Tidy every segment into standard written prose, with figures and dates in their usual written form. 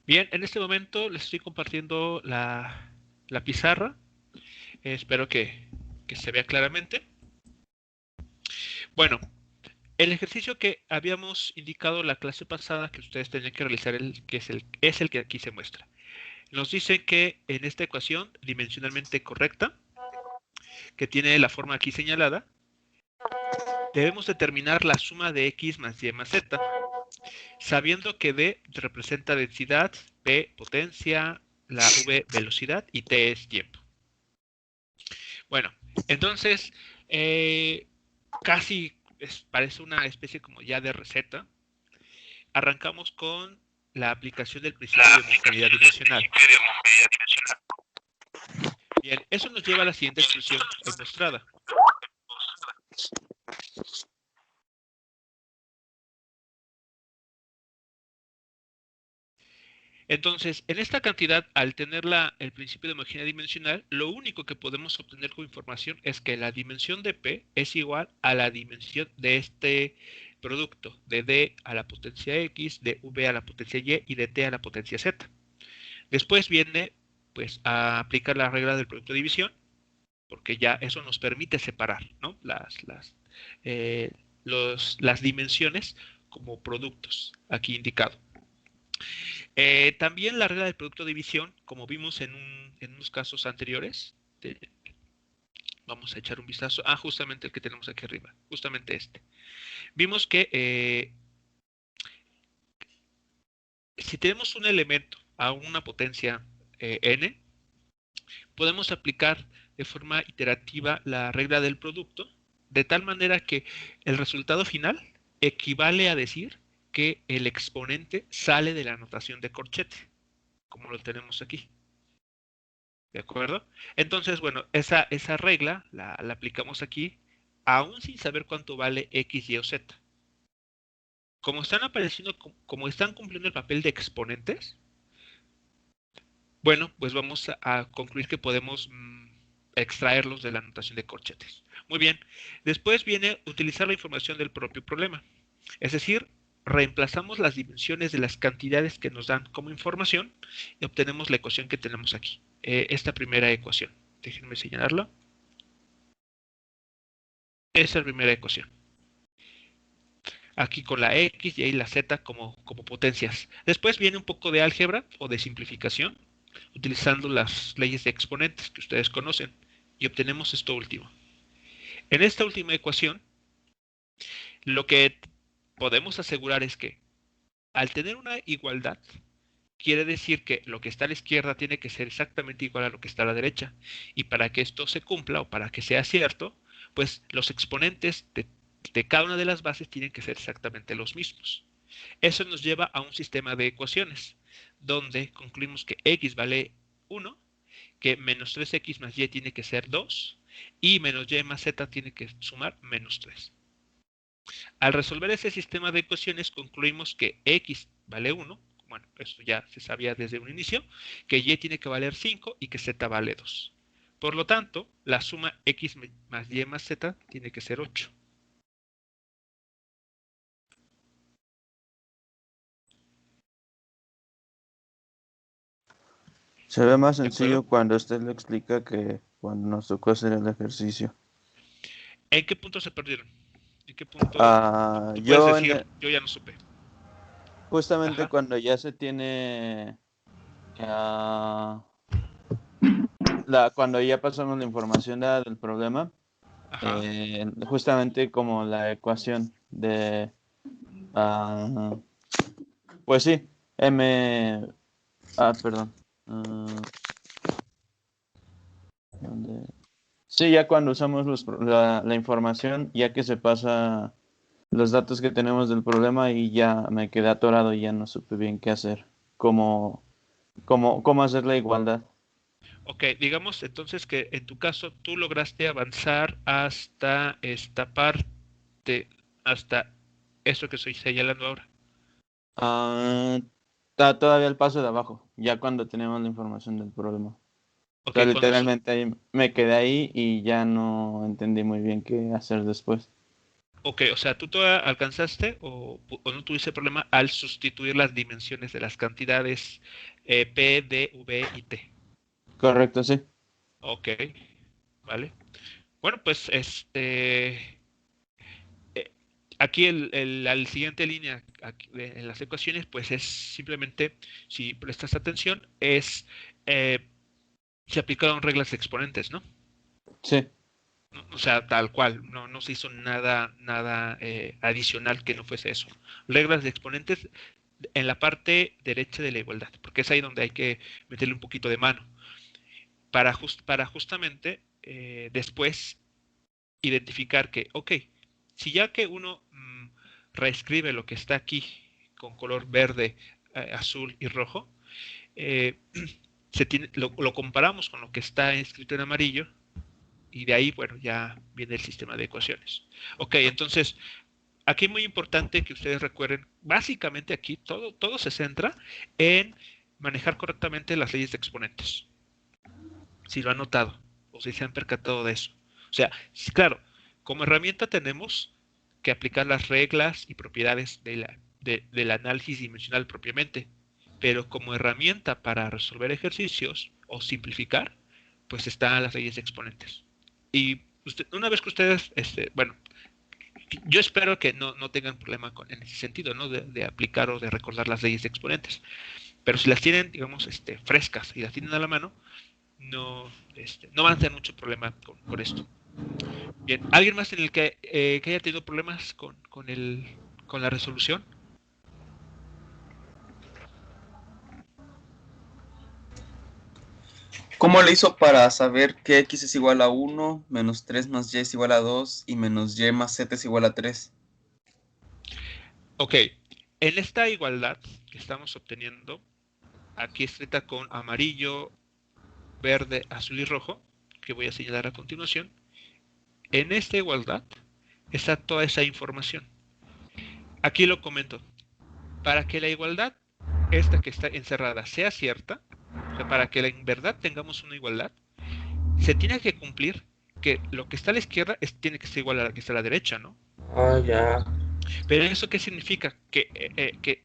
Bien, en este momento les estoy compartiendo la pizarra. Espero que se vea claramente. Bueno, el ejercicio que habíamos indicado la clase pasada que ustedes tenían que realizar, es el que aquí se muestra. Nos dice que en esta ecuación dimensionalmente correcta, que tiene la forma aquí señalada, debemos determinar la suma de x más y más z, sabiendo que d representa densidad, p potencia, la v velocidad y t es tiempo. Bueno, entonces, casi parece una especie como ya de receta. Arrancamos con la aplicación del principio de homogeneidad dimensional. Bien, eso nos lleva a la siguiente expresión mostrada. Entonces, en esta cantidad, al tener el principio de homogeneidad dimensional, lo único que podemos obtener como información es que la dimensión de P es igual a la dimensión de este producto, de D a la potencia X, de V a la potencia Y y de T a la potencia Z. Después viene, pues, a aplicar la regla del producto de división, porque ya eso nos permite separar, ¿no? Las dimensiones como productos, aquí indicado. También la regla del producto de división, como vimos en unos casos anteriores, vamos a echar un vistazo. Justamente el que tenemos aquí arriba, justamente este. Vimos que si tenemos un elemento a una potencia n, podemos aplicar de forma iterativa la regla del producto, de tal manera que el resultado final equivale a decir que el exponente sale de la notación de corchete, como lo tenemos aquí. ¿De acuerdo? Entonces, bueno, esa regla la aplicamos aquí, aún sin saber cuánto vale X, Y o Z. Como están apareciendo, como están cumpliendo el papel de exponentes, bueno, pues vamos a concluir que podemos extraerlos de la notación de corchetes. Muy bien. Después viene utilizar la información del propio problema. Es decir, reemplazamos las dimensiones de las cantidades que nos dan como información y obtenemos la ecuación que tenemos aquí. Esta primera ecuación. Déjenme señalarla. Esa es la primera ecuación. Aquí con la X y ahí la Z como potencias. Después viene un poco de álgebra o de simplificación, utilizando las leyes de exponentes que ustedes conocen, y obtenemos esto último. En esta última ecuación, lo que podemos asegurar es que al tener una igualdad, quiere decir que lo que está a la izquierda tiene que ser exactamente igual a lo que está a la derecha. Y para que esto se cumpla o para que sea cierto, pues los exponentes de cada una de las bases tienen que ser exactamente los mismos. Eso nos lleva a un sistema de ecuaciones, donde concluimos que x vale 1, que menos 3x más y tiene que ser 2, y menos y más z tiene que sumar menos 3. Al resolver ese sistema de ecuaciones, concluimos que x vale 1, bueno, eso ya se sabía desde un inicio, que y tiene que valer 5 y que z vale 2. Por lo tanto, la suma x más y más z tiene que ser 8. Se ve más ¿De acuerdo? sencillo cuando usted lo explica que cuando nos tocó hacer el ejercicio. ¿En qué punto se perdieron? ¿En qué punto tú puedes Yo decir, yo ya no supe? justamente Ajá, cuando ya se tiene ah, cuando ya pasamos la información del problema, ajá. justamente como la ecuación de ah, pues sí, perdón. ah, ¿dónde? Sí, ya cuando usamos la información, ya que se pasa los datos que tenemos del problema y ya me quedé atorado y ya no supe bien qué hacer, cómo hacer la igualdad. Ok, digamos entonces que en tu caso tú lograste avanzar hasta esta parte, hasta eso que estoy señalando ahora. Ah, Está todavía el paso de abajo, ya cuando tenemos la información del problema. O Ok, sea, literalmente ahí me quedé ahí y ya no entendí muy bien qué hacer después. Ok, o sea, tú todavía alcanzaste o no tuviste problema al sustituir las dimensiones de las cantidades P, D, V y T. Correcto, sí. Ok, vale. Bueno, pues eh, aquí la siguiente línea en las ecuaciones, pues es simplemente, si prestas atención, eh, se aplicaron reglas de exponentes, ¿no? Sí, O sea, tal cual, no se hizo nada adicional que no fuese eso. Reglas de exponentes en la parte derecha de la igualdad, porque es ahí donde hay que meterle un poquito de mano, para justamente después identificar que, ok, si ya que uno reescribe lo que está aquí con color verde, azul y rojo, eh, lo comparamos con lo que está escrito en amarillo y de ahí, bueno, ya viene el sistema de ecuaciones. Ok, entonces, aquí es muy importante que ustedes recuerden, básicamente aquí todo se centra en manejar correctamente las leyes de exponentes, si lo han notado o si se han percatado de eso. O sea, claro, como herramienta tenemos que aplicar las reglas y propiedades del análisis dimensional propiamente, pero como herramienta para resolver ejercicios o simplificar, pues están las leyes de exponentes. Y una vez que ustedes, bueno, yo espero que no tengan problema en ese sentido, ¿no? De aplicar o de recordar las leyes de exponentes. Pero si las tienen, digamos, frescas y las tienen a la mano, no van a tener mucho problema con esto. Bien, ¿alguien más en el que haya tenido problemas con la resolución? ¿Cómo le hizo para saber que x es igual a 1, menos 3 más y es igual a 2 y menos y más z es igual a 3? Ok, en esta igualdad que estamos obteniendo, aquí escrita con amarillo, verde, azul y rojo, que voy a señalar a continuación, en esta igualdad está toda esa información. Aquí lo comento. Para que la igualdad, esta que está encerrada, sea cierta, o sea, para que en verdad tengamos una igualdad, se tiene que cumplir que lo que está a la izquierda tiene que ser igual a lo que está a la derecha, ¿no? Ah, ya. Pero ¿eso qué significa? Que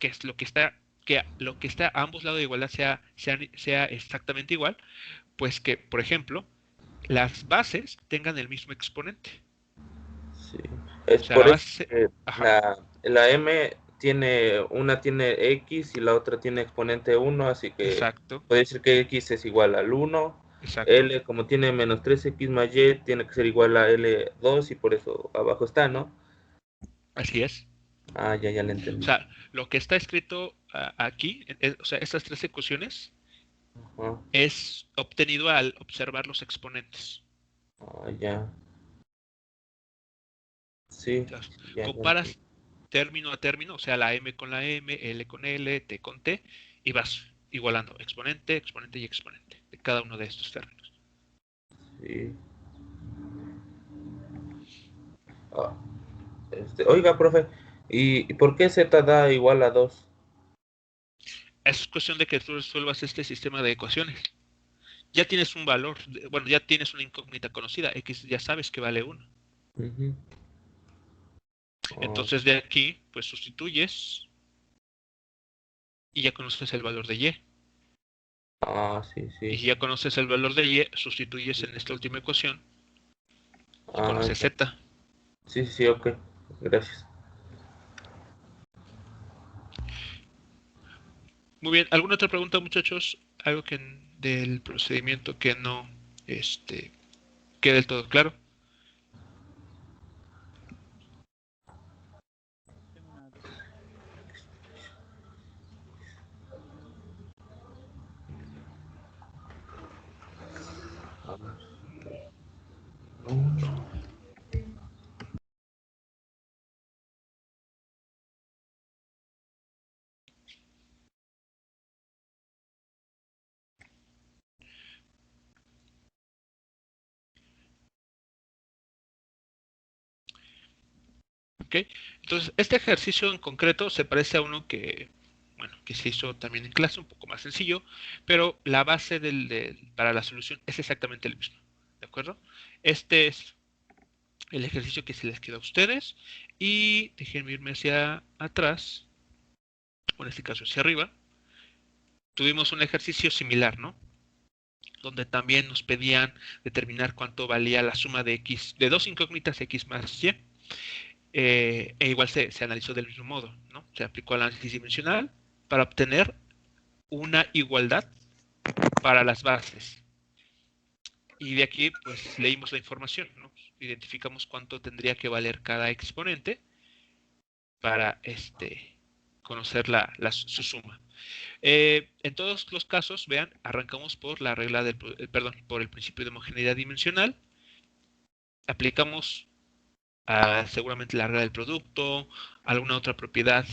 es lo que está a ambos lados de igualdad sea exactamente igual, pues que, por ejemplo, las bases tengan el mismo exponente. Sí. O Es sea, la por eso base... que Ajá, la m una tiene x y la otra tiene exponente 1, así que exacto, puede decir que x es igual al 1. exacto. L, como tiene menos 3x más y, tiene que ser igual a L2 y por eso abajo está, ¿no? Así es. Ah, ya le O entendí. sea, lo que está escrito aquí, o sea, estas tres ecuaciones, Ajá. es obtenido al observar los exponentes. Ah, ya. Sí, O sea, ya entendí. comparas término a término, o sea, la M con la M, L con L, T con T, y vas igualando exponente, exponente y exponente de cada uno de estos términos. Sí. Ah, oiga, profe, ¿y por qué z da igual a 2? Es cuestión de que tú resuelvas este sistema de ecuaciones. Ya tienes un valor, bueno, ya tienes una incógnita conocida, X ya sabes que vale 1. Ujú. Ah, Entonces de aquí, pues sustituyes y ya conoces el valor de Y. sí, Y sí. si ya conoces el valor de Y, sustituyes en esta última ecuación y conoces Ya. Z. Sí, sí, ok. Gracias. Muy bien, ¿alguna otra pregunta, muchachos? Algo del procedimiento que no quede del todo claro. tengo una duda. ¿Ok? Entonces, este ejercicio en concreto se parece a uno bueno, que se hizo también en clase, un poco más sencillo, pero la base para la solución es exactamente el mismo. ¿De acuerdo? Este es el ejercicio que se les queda a ustedes y déjenme irme hacia atrás, o en este caso hacia arriba. Tuvimos un ejercicio similar, ¿no? Donde también nos pedían determinar cuánto valía la suma de x, de dos incógnitas x más y, e igual se analizó del mismo modo, ¿no? Se aplicó el análisis dimensional para obtener una igualdad para las bases. Y de aquí, pues, leímos la información, ¿no? Identificamos cuánto tendría que valer cada exponente para conocer su suma. En todos los casos, vean, arrancamos por la regla del, perdón, por el principio de homogeneidad dimensional. Aplicamos seguramente la regla del producto, alguna otra propiedad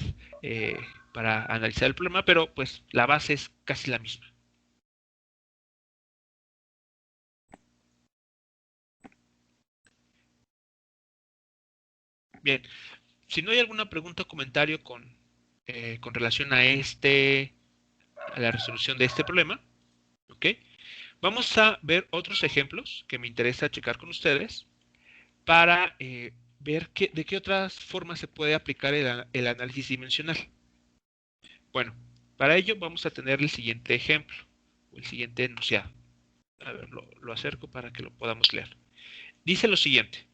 para analizar el problema, pero pues la base es casi la misma. Bien, si no hay alguna pregunta o comentario con relación a la resolución de este problema, ¿ok? Vamos a ver otros ejemplos que me interesa checar con ustedes para ver de qué otras formas se puede aplicar el análisis dimensional. Bueno, para ello vamos a tener el siguiente ejemplo, o el siguiente enunciado. A ver, lo acerco para que lo podamos leer. Dice lo siguiente.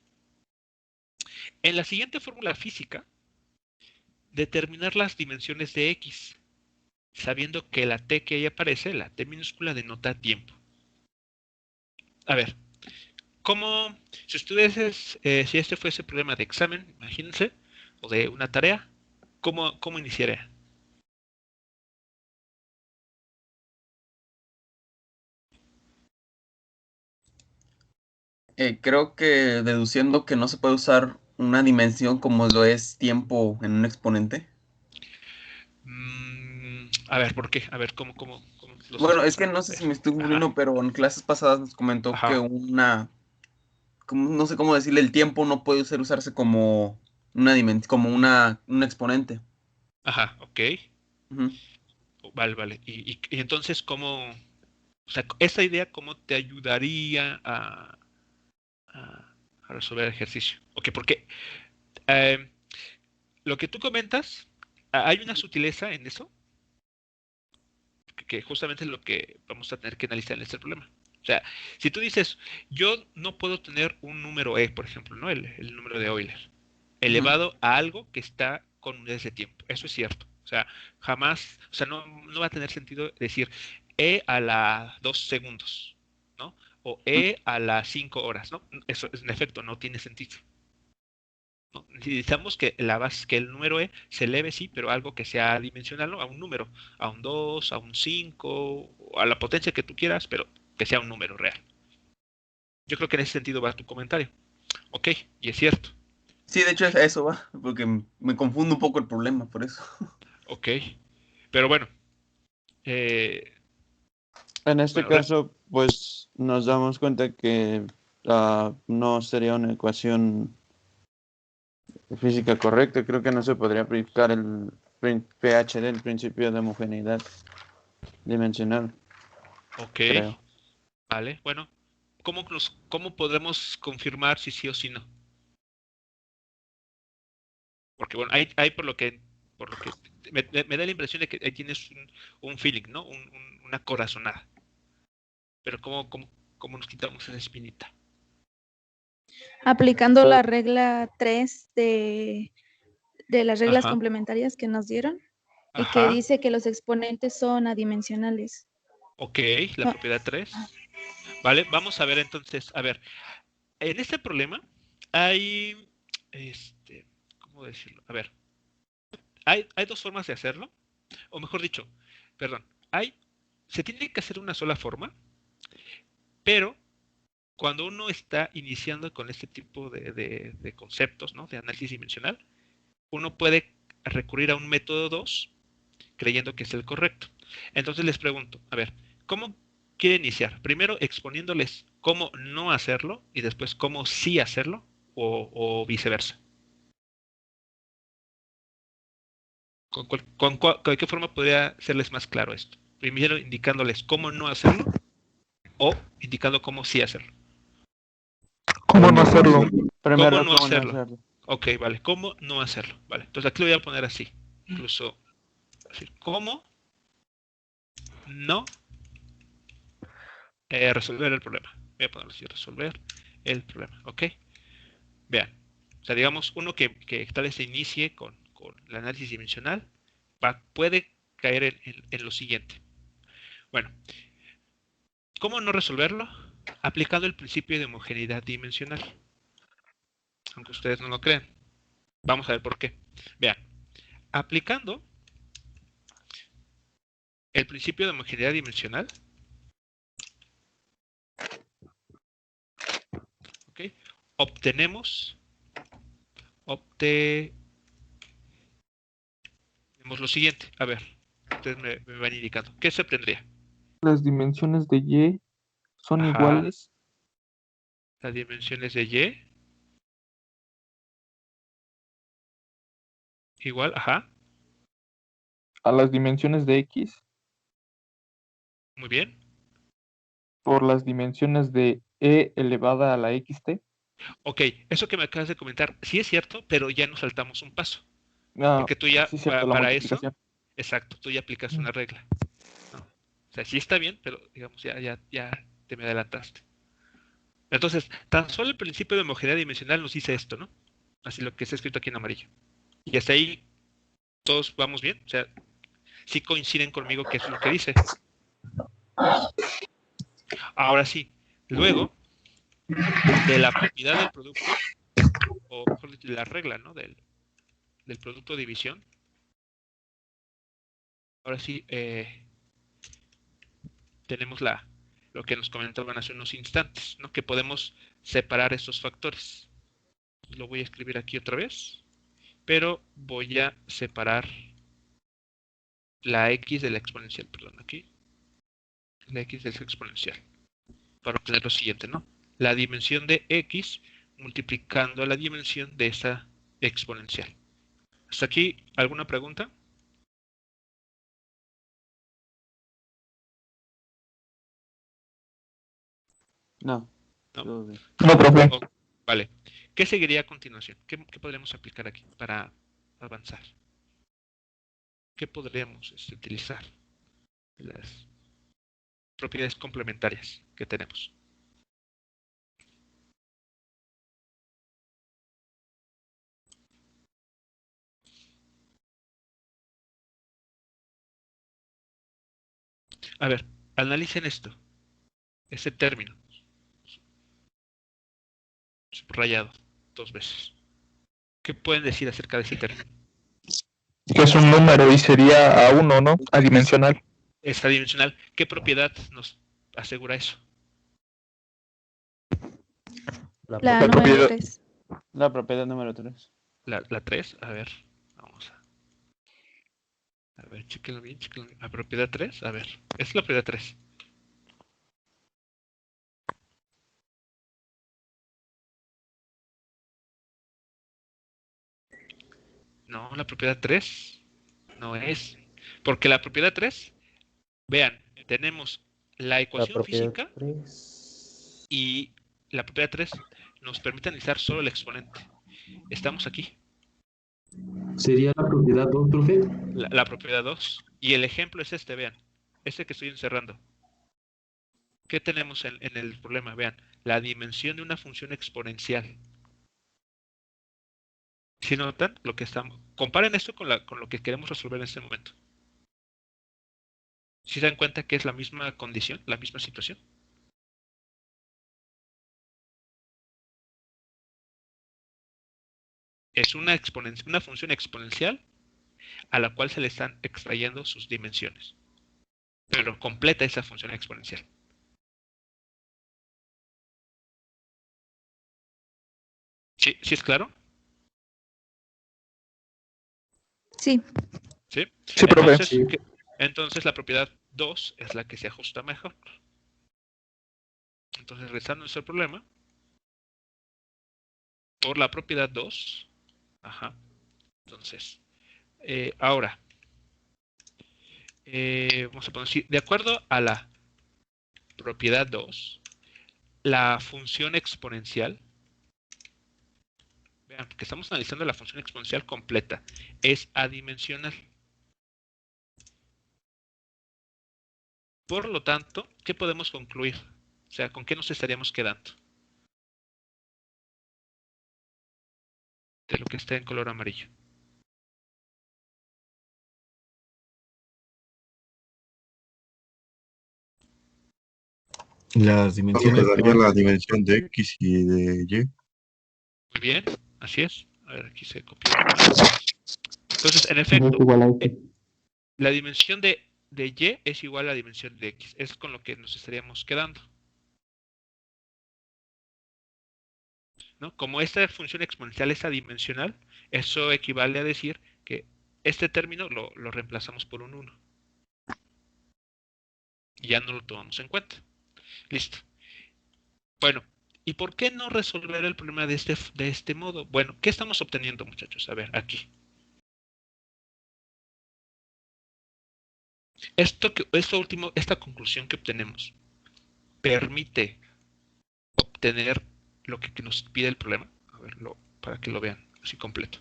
En la siguiente fórmula física, determinar las dimensiones de x, sabiendo que la t que ahí aparece, la t minúscula, denota tiempo. A ver, si ustedes, si este fuese problema de examen, imagínense, o de una tarea, ¿cómo iniciaría? Creo que deduciendo que no se puede usar una dimensión como lo es tiempo en un exponente. A ver, ¿por qué? A ver, ¿cómo Bueno, es que no sé si me estoy confundiendo, pero en clases pasadas nos comentó que no sé cómo decirle, el tiempo no puede usarse como una dimensión, como un exponente. Ajá, ok. Ujú. Vale. Y entonces, o sea, esa idea, ¿cómo te ayudaría a resolver el ejercicio? Ok, porque lo que tú comentas, hay una sutileza en eso, que justamente es lo que vamos a tener que analizar en este problema. O sea, si tú dices, yo no puedo tener un número e, por ejemplo, ¿no? El número de Euler, elevado a algo que está con unidades de tiempo. Eso es cierto. O sea, jamás, o sea, no va a tener sentido decir e a las 2 segundos, ¿no? O e a las 5 horas, ¿no? Eso, en efecto, no tiene sentido, ¿no? Necesitamos que que el número e se eleve, sí, pero algo que sea dimensional, ¿no? A un número, a un 2, a un 5, a la potencia que tú quieras, pero que sea un número real. Yo creo que en ese sentido va tu comentario. Ok, y es cierto. Sí, de hecho eso va, porque me confundo un poco el problema, por eso. Ok, pero bueno. En este caso, pues nos damos cuenta que no sería una ecuación física correcta. Creo que no se podría aplicar el PHD, el principio de homogeneidad dimensional. Ok, creo. vale, bueno, ¿cómo podremos confirmar si sí o si no? Porque bueno, hay por lo que me da la impresión de que ahí tienes un feeling, ¿no? Una corazonada. Pero ¿cómo nos quitamos esa espinita? Aplicando la regla 3 de las reglas Ajá, complementarias que nos dieron y que ajá, dice que los exponentes son adimensionales. ok, la Ah, propiedad 3. Vale, vamos a ver entonces, a ver, en este problema hay, ¿cómo decirlo? A ver, hay dos formas de hacerlo, o mejor dicho, perdón, se tiene que hacer una sola forma, pero cuando uno está iniciando con este tipo de conceptos, ¿no? De análisis dimensional, uno puede recurrir a un método 2 creyendo que es el correcto. Entonces les pregunto, a ver, ¿cómo quiere iniciar? Primero exponiéndoles cómo no hacerlo y después cómo sí hacerlo o viceversa. ¿Con qué forma podría serles más claro esto? Primero indicándoles cómo no hacerlo o indicando cómo sí hacerlo. ¿Cómo no hacerlo? Primero, ¿Cómo no ¿cómo no hacerlo? hacerlo? Ok, vale. ¿Cómo no hacerlo? Vale. Entonces aquí lo voy a poner así. Incluso así. ¿Cómo no resolver el problema? Voy a ponerlo así. Resolver el problema. Ok. Vean. O sea, digamos, uno que tal vez se inicie con el análisis dimensional puede caer en lo siguiente. Bueno, ¿cómo no resolverlo? Aplicando el principio de homogeneidad dimensional. Aunque ustedes no lo crean. Vamos a ver por qué. Vean, aplicando el principio de homogeneidad dimensional, ¿ok? Obtenemos lo siguiente. A ver, ustedes me van indicando. ¿Qué se obtendría? Las dimensiones de Y son Ajá, iguales las dimensiones de Y igual, ajá, a las dimensiones de X muy bien. por las dimensiones de E elevada a la XT. Ok, eso que me acabas de comentar, sí es cierto, pero ya nos saltamos un paso. Ah, Porque tú ya, sí, cierto, la para eso, multiplicación. exacto, tú ya aplicas Mm. una regla, ¿no? O sea, sí está bien, pero digamos, ya te me adelantaste. Entonces, tan solo el principio de homogeneidad dimensional nos dice esto, ¿no? Así lo que está escrito aquí en amarillo. Y hasta ahí todos vamos bien. O sea, sí coinciden conmigo que eso es lo que dice. Ahora sí, luego de la propiedad del producto, o mejor dicho, de la regla, ¿no? Del producto de división. Ahora sí, tenemos lo que nos comentaban hace unos instantes, ¿no? Que podemos separar estos factores. Lo voy a escribir aquí otra vez, pero voy a separar la x de la exponencial, perdón, aquí, la x de la exponencial, para obtener lo siguiente, ¿no? La dimensión de x multiplicando la dimensión de esa exponencial. ¿Hasta aquí alguna pregunta? No, ¿No? todo bien. No, profe. Oh, vale. ¿Qué seguiría a continuación? ¿Qué podríamos aplicar aquí para avanzar? ¿Qué podríamos utilizar? Las propiedades complementarias que tenemos. A ver, analicen esto, ese término, subrayado 2 veces. ¿Qué pueden decir acerca de ese término? Que es un número y sería a 1, ¿no? Adimensional. Esta dimensional, ¿qué propiedad nos asegura eso? La La número propiedad. 3. La propiedad número 3. La 3, a ver, vamos a ver, chéquenlo bien, chéquenlo bien. ¿La propiedad 3? A ver, es la propiedad 3. No, la propiedad 3 no es. Porque la propiedad 3, vean, tenemos la La ecuación propiedad física 3. y la propiedad 3 nos permite analizar solo el exponente. Estamos aquí, ¿Sería la propiedad 2, profe? la propiedad 2. Y el ejemplo es este, vean, este que estoy encerrando. ¿Qué tenemos en el problema? Vean, la dimensión de una función exponencial. Si notan lo que estamos, comparen esto con lo que queremos resolver en este momento. ¿Si se dan cuenta que es la misma condición, la misma situación? Es una función exponencial a la cual se le están extrayendo sus dimensiones. Pero completa esa función exponencial. ¿Sí, sí es claro? Sí. ¿Sí? Sí, profe. Entonces, Sí. entonces la propiedad 2 es la que se ajusta mejor. Entonces, regresando a nuestro problema, por la propiedad 2, ajá, entonces, ahora, vamos a poner así, de acuerdo a la propiedad 2, la función exponencial Vean, porque estamos analizando la función exponencial completa. Es adimensional. Por lo tanto, ¿qué podemos concluir? O sea, ¿con qué nos estaríamos quedando? De lo que está en color amarillo. Las dimensiones Nos que daría van. la dimensión de X y de Y. Muy bien, así es. A ver, aquí se copió. Entonces, en No es efecto, igual a X. la dimensión de Y es igual a la dimensión de X. Es con lo que nos estaríamos quedando. ¿No? Como esta función exponencial es adimensional, eso equivale a decir que este término lo reemplazamos por un 1. Y ya no lo tomamos en cuenta. Listo. Bueno, ¿y por qué no resolver el problema de este modo? Bueno, ¿qué estamos obteniendo, muchachos? A ver, aquí. Esta conclusión que obtenemos permite obtener lo que nos pide el problema. A verlo, para que lo vean así completo.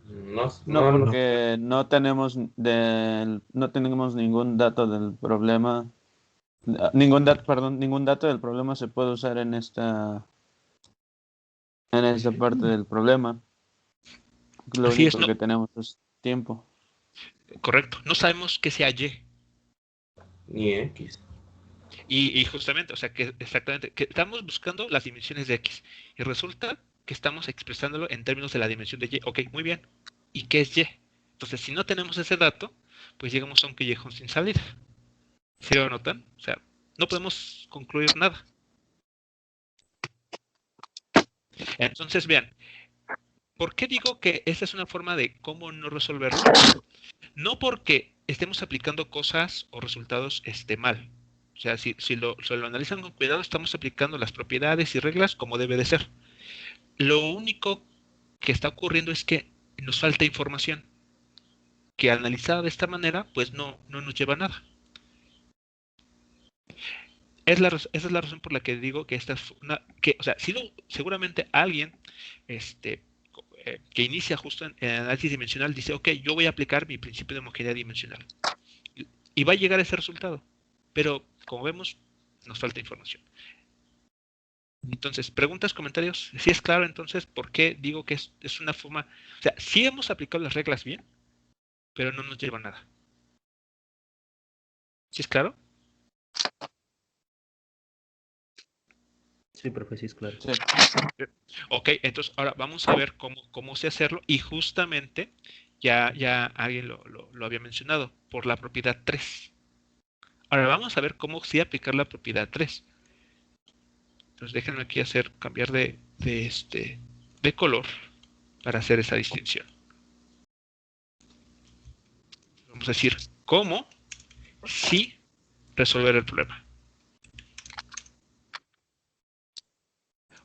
No, No. porque no tenemos ningún dato del problema. Ningún dato del problema se puede usar en esta parte del problema. Lo Así es, único no, que tenemos es tiempo. correcto. No sabemos que sea Y. Ni X. Y justamente, o sea, que exactamente, que estamos buscando las dimensiones de X. Y resulta que estamos expresándolo en términos de la dimensión de Y. Ok, muy bien. ¿Y qué es Y? Entonces, si no tenemos ese dato, pues llegamos a un callejón sin salida. ¿Sí lo notan? O sea, no podemos concluir nada. Entonces, vean, ¿por qué digo que esta es una forma de cómo no resolverlo? No porque estemos aplicando cosas o resultados mal. O sea, si lo analizan con cuidado, estamos aplicando las propiedades y reglas como debe de ser. Lo único que está ocurriendo es que nos falta información, que analizada de esta manera, pues no nos lleva a nada. Esa es la razón por la que digo que esta es o sea, seguramente alguien que inicia justo en análisis dimensional dice, ok, yo voy a aplicar mi principio de homogeneidad dimensional. Y va a llegar a ese resultado. Pero, como vemos, nos falta información. Entonces, preguntas, comentarios. Si es claro, entonces, ¿por qué digo que es una forma? O sea, sí hemos aplicado las reglas bien, pero no nos lleva a nada. ¿Sí es claro? Sí, profe, sí es claro. Sí. Ok, entonces ahora vamos a ver cómo sé hacerlo. Y justamente ya alguien lo había mencionado, por la propiedad 3. Ahora vamos a ver cómo sí aplicar la propiedad 3. Entonces déjenme aquí cambiar de color para hacer esa distinción. Vamos a decir cómo sí resolver el problema.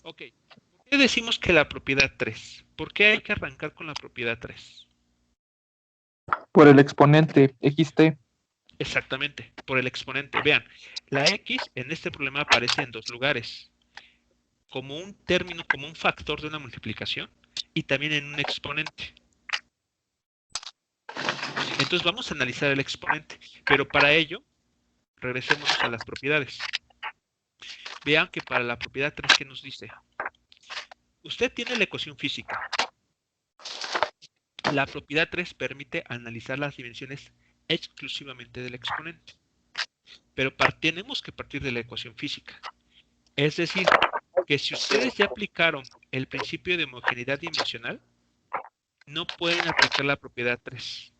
Ok, ¿por qué decimos que la propiedad 3? ¿Por qué hay que arrancar con la propiedad 3? Por el exponente XT. Exactamente, por el exponente. Vean, la X en este problema aparece en dos lugares. Como un término, como un factor de una multiplicación y también en un exponente. Entonces vamos a analizar el exponente, pero para ello regresemos a las propiedades. Vean que para la propiedad 3, ¿qué nos dice? Usted tiene la ecuación física. La propiedad 3 permite analizar las dimensiones exclusivamente del exponente. Pero tenemos que partir de la ecuación física. Es decir, que si ustedes ya aplicaron el principio de homogeneidad dimensional, no pueden aplicar la propiedad 3.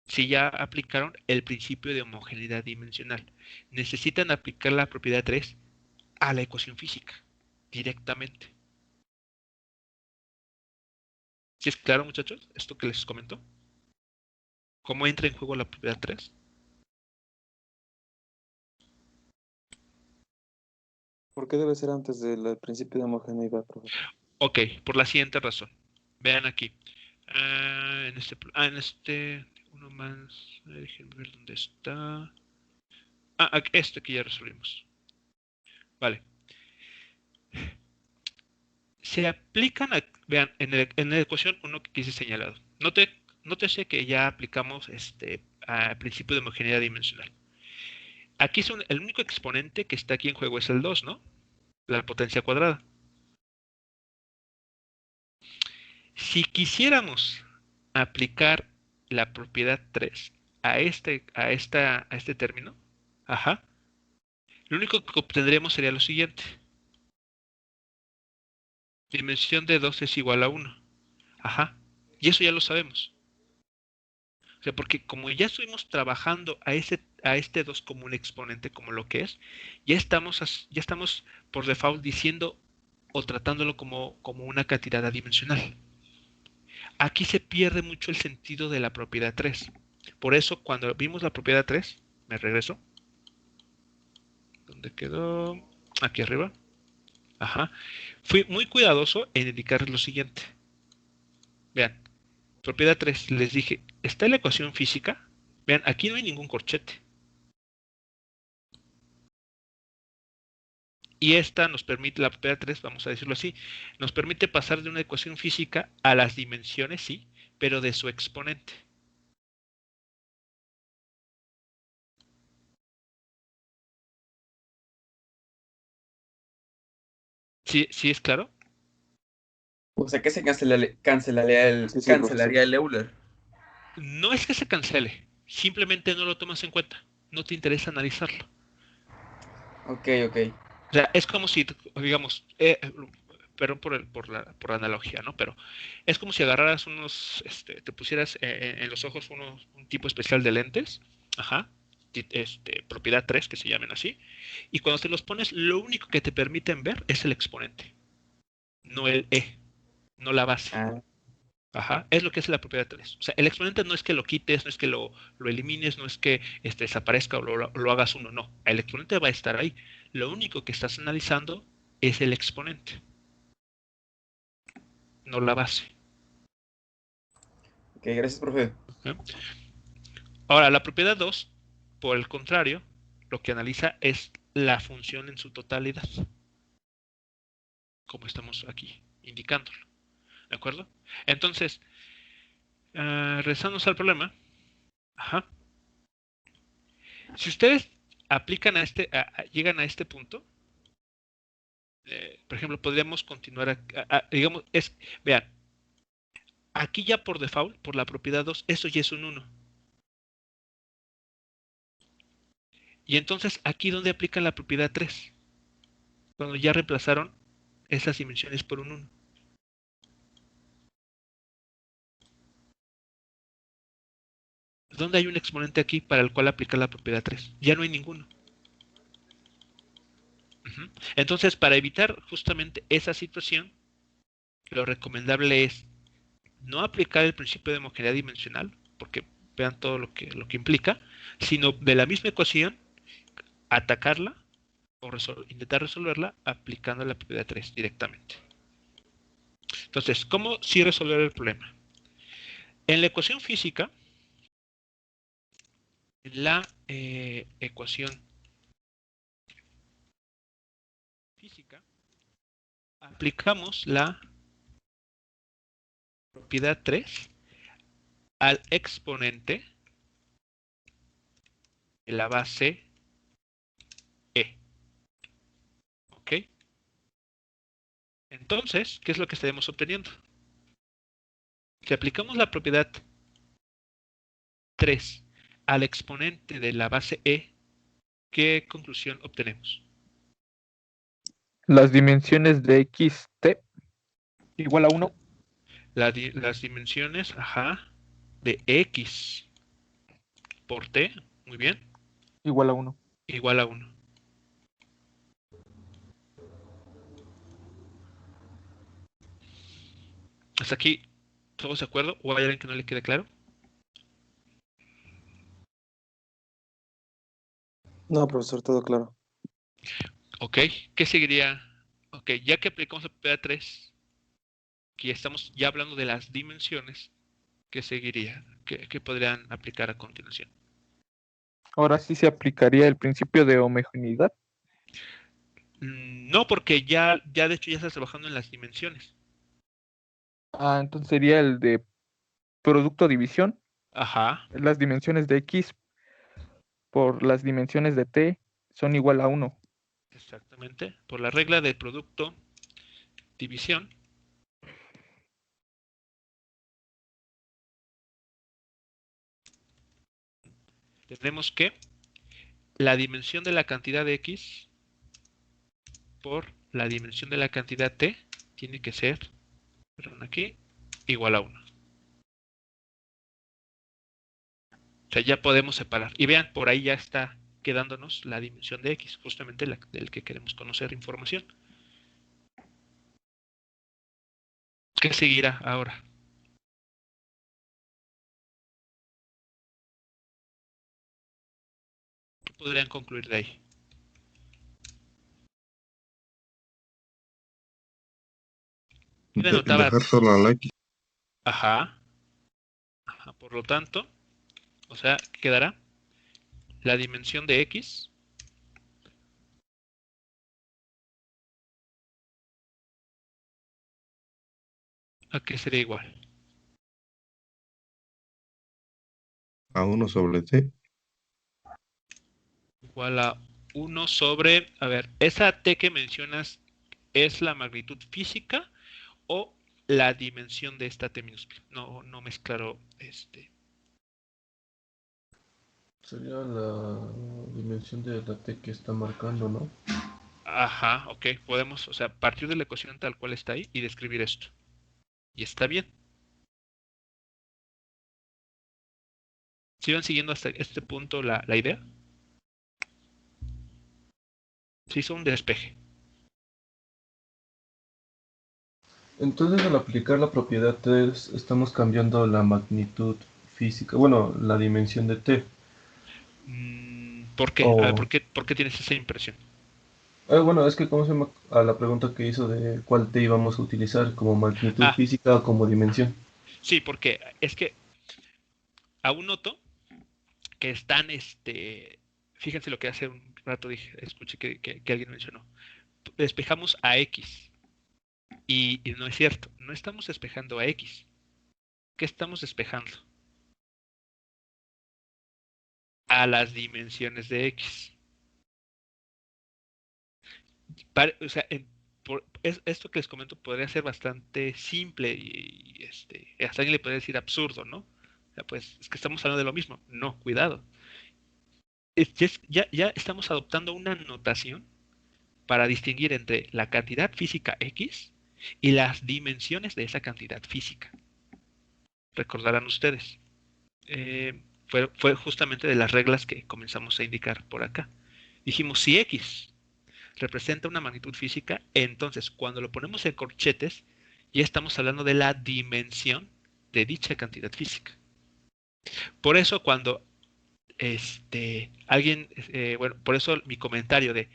Si ya aplicaron el principio de homogeneidad dimensional, necesitan aplicar la propiedad 3 a la ecuación física directamente. ¿Sí es claro, muchachos? Esto que les comento. ¿Cómo entra en juego la propiedad 3? ¿Por qué debe ser antes del principio de homogeneidad, profe? Ok, por la siguiente razón. Vean aquí. En este uno más. Déjenme ver dónde está. Este que ya resolvimos. Vale. se aplican, vean, en la ecuación 1 que quise señalado. Nótese que ya aplicamos al principio de homogeneidad dimensional. Aquí el único exponente que está aquí en juego es el 2, ¿no? La potencia cuadrada. Si quisiéramos aplicar la propiedad 3 a este término, ajá, lo único que obtendríamos sería lo siguiente. Dimensión de 2 es igual a 1. Ajá. Y eso ya lo sabemos. O sea, porque como ya estuvimos trabajando a este 2 como un exponente, como lo que es, ya estamos por default diciendo o tratándolo como una cantidad adimensional. Aquí se pierde mucho el sentido de la propiedad 3. Por eso, cuando vimos la propiedad 3, me regreso. ¿Dónde quedó? Aquí arriba. Ajá. Fui muy cuidadoso en indicar lo siguiente. Vean, propiedad 3, les dije, está en la ecuación física. Vean, aquí no hay ningún corchete. Y esta nos permite, la propiedad 3, vamos a decirlo así, nos permite pasar de una ecuación física a las dimensiones, sí, pero de su exponente. ¿Sí es claro? O sea que se cancelaría el Euler. No es que se cancele, simplemente no lo tomas en cuenta. No te interesa analizarlo. Ok. O sea, es como si, digamos, perdón por la analogía, ¿no? Pero es como si agarraras te pusieras en los ojos un tipo especial de lentes, ajá, propiedad 3, que se llamen así, y cuando te los pones, lo único que te permiten ver es el exponente, no el no la base. Ah, Ajá, es lo que es la propiedad 3. O sea, el exponente no es que lo quites, no es que lo elimines, no es que desaparezca o lo hagas uno, no. El exponente va a estar ahí. Lo único que estás analizando es el exponente, no la base. ok, gracias, profe. ¿Eh? Ahora, la propiedad 2, por el contrario, lo que analiza es la función en su totalidad, como estamos aquí indicándolo. ¿De acuerdo? Entonces, regresamos al problema. Ajá. Si ustedes aplican llegan a este punto, por ejemplo, podríamos continuar, digamos, vean, aquí ya por default, por la propiedad 2, eso ya es un 1. Y entonces, aquí donde aplican la propiedad 3, cuando ya reemplazaron esas dimensiones por un 1. ¿Dónde hay un exponente aquí para el cual aplicar la propiedad 3? Ya no hay ninguno. Entonces, para evitar justamente esa situación, lo recomendable es no aplicar el principio de homogeneidad dimensional, porque vean todo lo que implica, sino de la misma ecuación, atacarla o intentar resolverla aplicando la propiedad 3 directamente. Entonces, ¿cómo sí resolver el problema? En la ecuación física, en la ecuación física, aplicamos la propiedad 3 al exponente de la base E. ¿Ok? Entonces, ¿qué es lo que estaremos obteniendo? Si aplicamos la propiedad 3 al exponente de la base E, ¿qué conclusión obtenemos? Las dimensiones de x, t, igual a 1. Las dimensiones, ajá, de X por T, muy bien, Igual a 1. igual a 1. ¿Hasta aquí todos de acuerdo? ¿O hay alguien que no le quede claro? No, profesor, todo claro. Ok, ¿qué seguiría? Ok, ya que aplicamos la propiedad 3, que ya estamos ya hablando de las dimensiones, ¿qué seguiría? ¿Qué podrían aplicar a continuación? Ahora sí se aplicaría el principio de homogeneidad. No, porque ya de hecho ya estás trabajando en las dimensiones. Entonces sería el de producto división. Ajá, Las dimensiones de X por las dimensiones de T son igual a 1. exactamente. Por la regla de producto división, tenemos que la dimensión de la cantidad de X por la dimensión de la cantidad T tiene que ser, perdón, aquí, igual a 1. O sea, ya podemos separar. Y vean, por ahí ya está quedándonos la dimensión de X, justamente del que queremos conocer información. ¿Qué seguirá ahora? ¿Qué podrían concluir de ahí? ¿Qué denotaba? Dejar solo a la X. Ajá, ajá. Por lo tanto, o sea, quedará la dimensión de X a qué sería igual. A 1 sobre T. Igual a 1 sobre, a ver, esa T que mencionas es la magnitud física o la dimensión de esta T minúscula. No me es claro Sería la dimensión de la T que está marcando, ¿no? Ajá, ok, podemos, o sea, partir de la ecuación tal cual está ahí y describir esto. Y está bien. ¿Sí van siguiendo hasta este punto la idea? Se hizo un despeje. Entonces, al aplicar la propiedad T, estamos cambiando la magnitud física, bueno, la dimensión de T. ¿Por qué? A ver, O, ¿por qué tienes esa impresión? bueno, es que ¿cómo se llama? A la pregunta que hizo de cuál T íbamos a utilizar como magnitud Ah, física o como dimensión. sí, porque es que aún noto que están, fíjense lo que hace un rato dije, escuché que alguien mencionó. Despejamos a X y no es cierto, no estamos despejando a X. ¿Qué estamos despejando? A las dimensiones de X. O sea, esto que les comento podría ser bastante simple y hasta alguien le podría decir absurdo, ¿no? O sea, pues es que estamos hablando de lo mismo. No, cuidado. Ya estamos adoptando una notación para distinguir entre la cantidad física X y las dimensiones de esa cantidad física. Recordarán ustedes. Fue justamente de las reglas que comenzamos a indicar por acá. Dijimos, si X representa una magnitud física, entonces cuando lo ponemos en corchetes, ya estamos hablando de la dimensión de dicha cantidad física. Por eso cuando alguien, bueno, por eso mi comentario de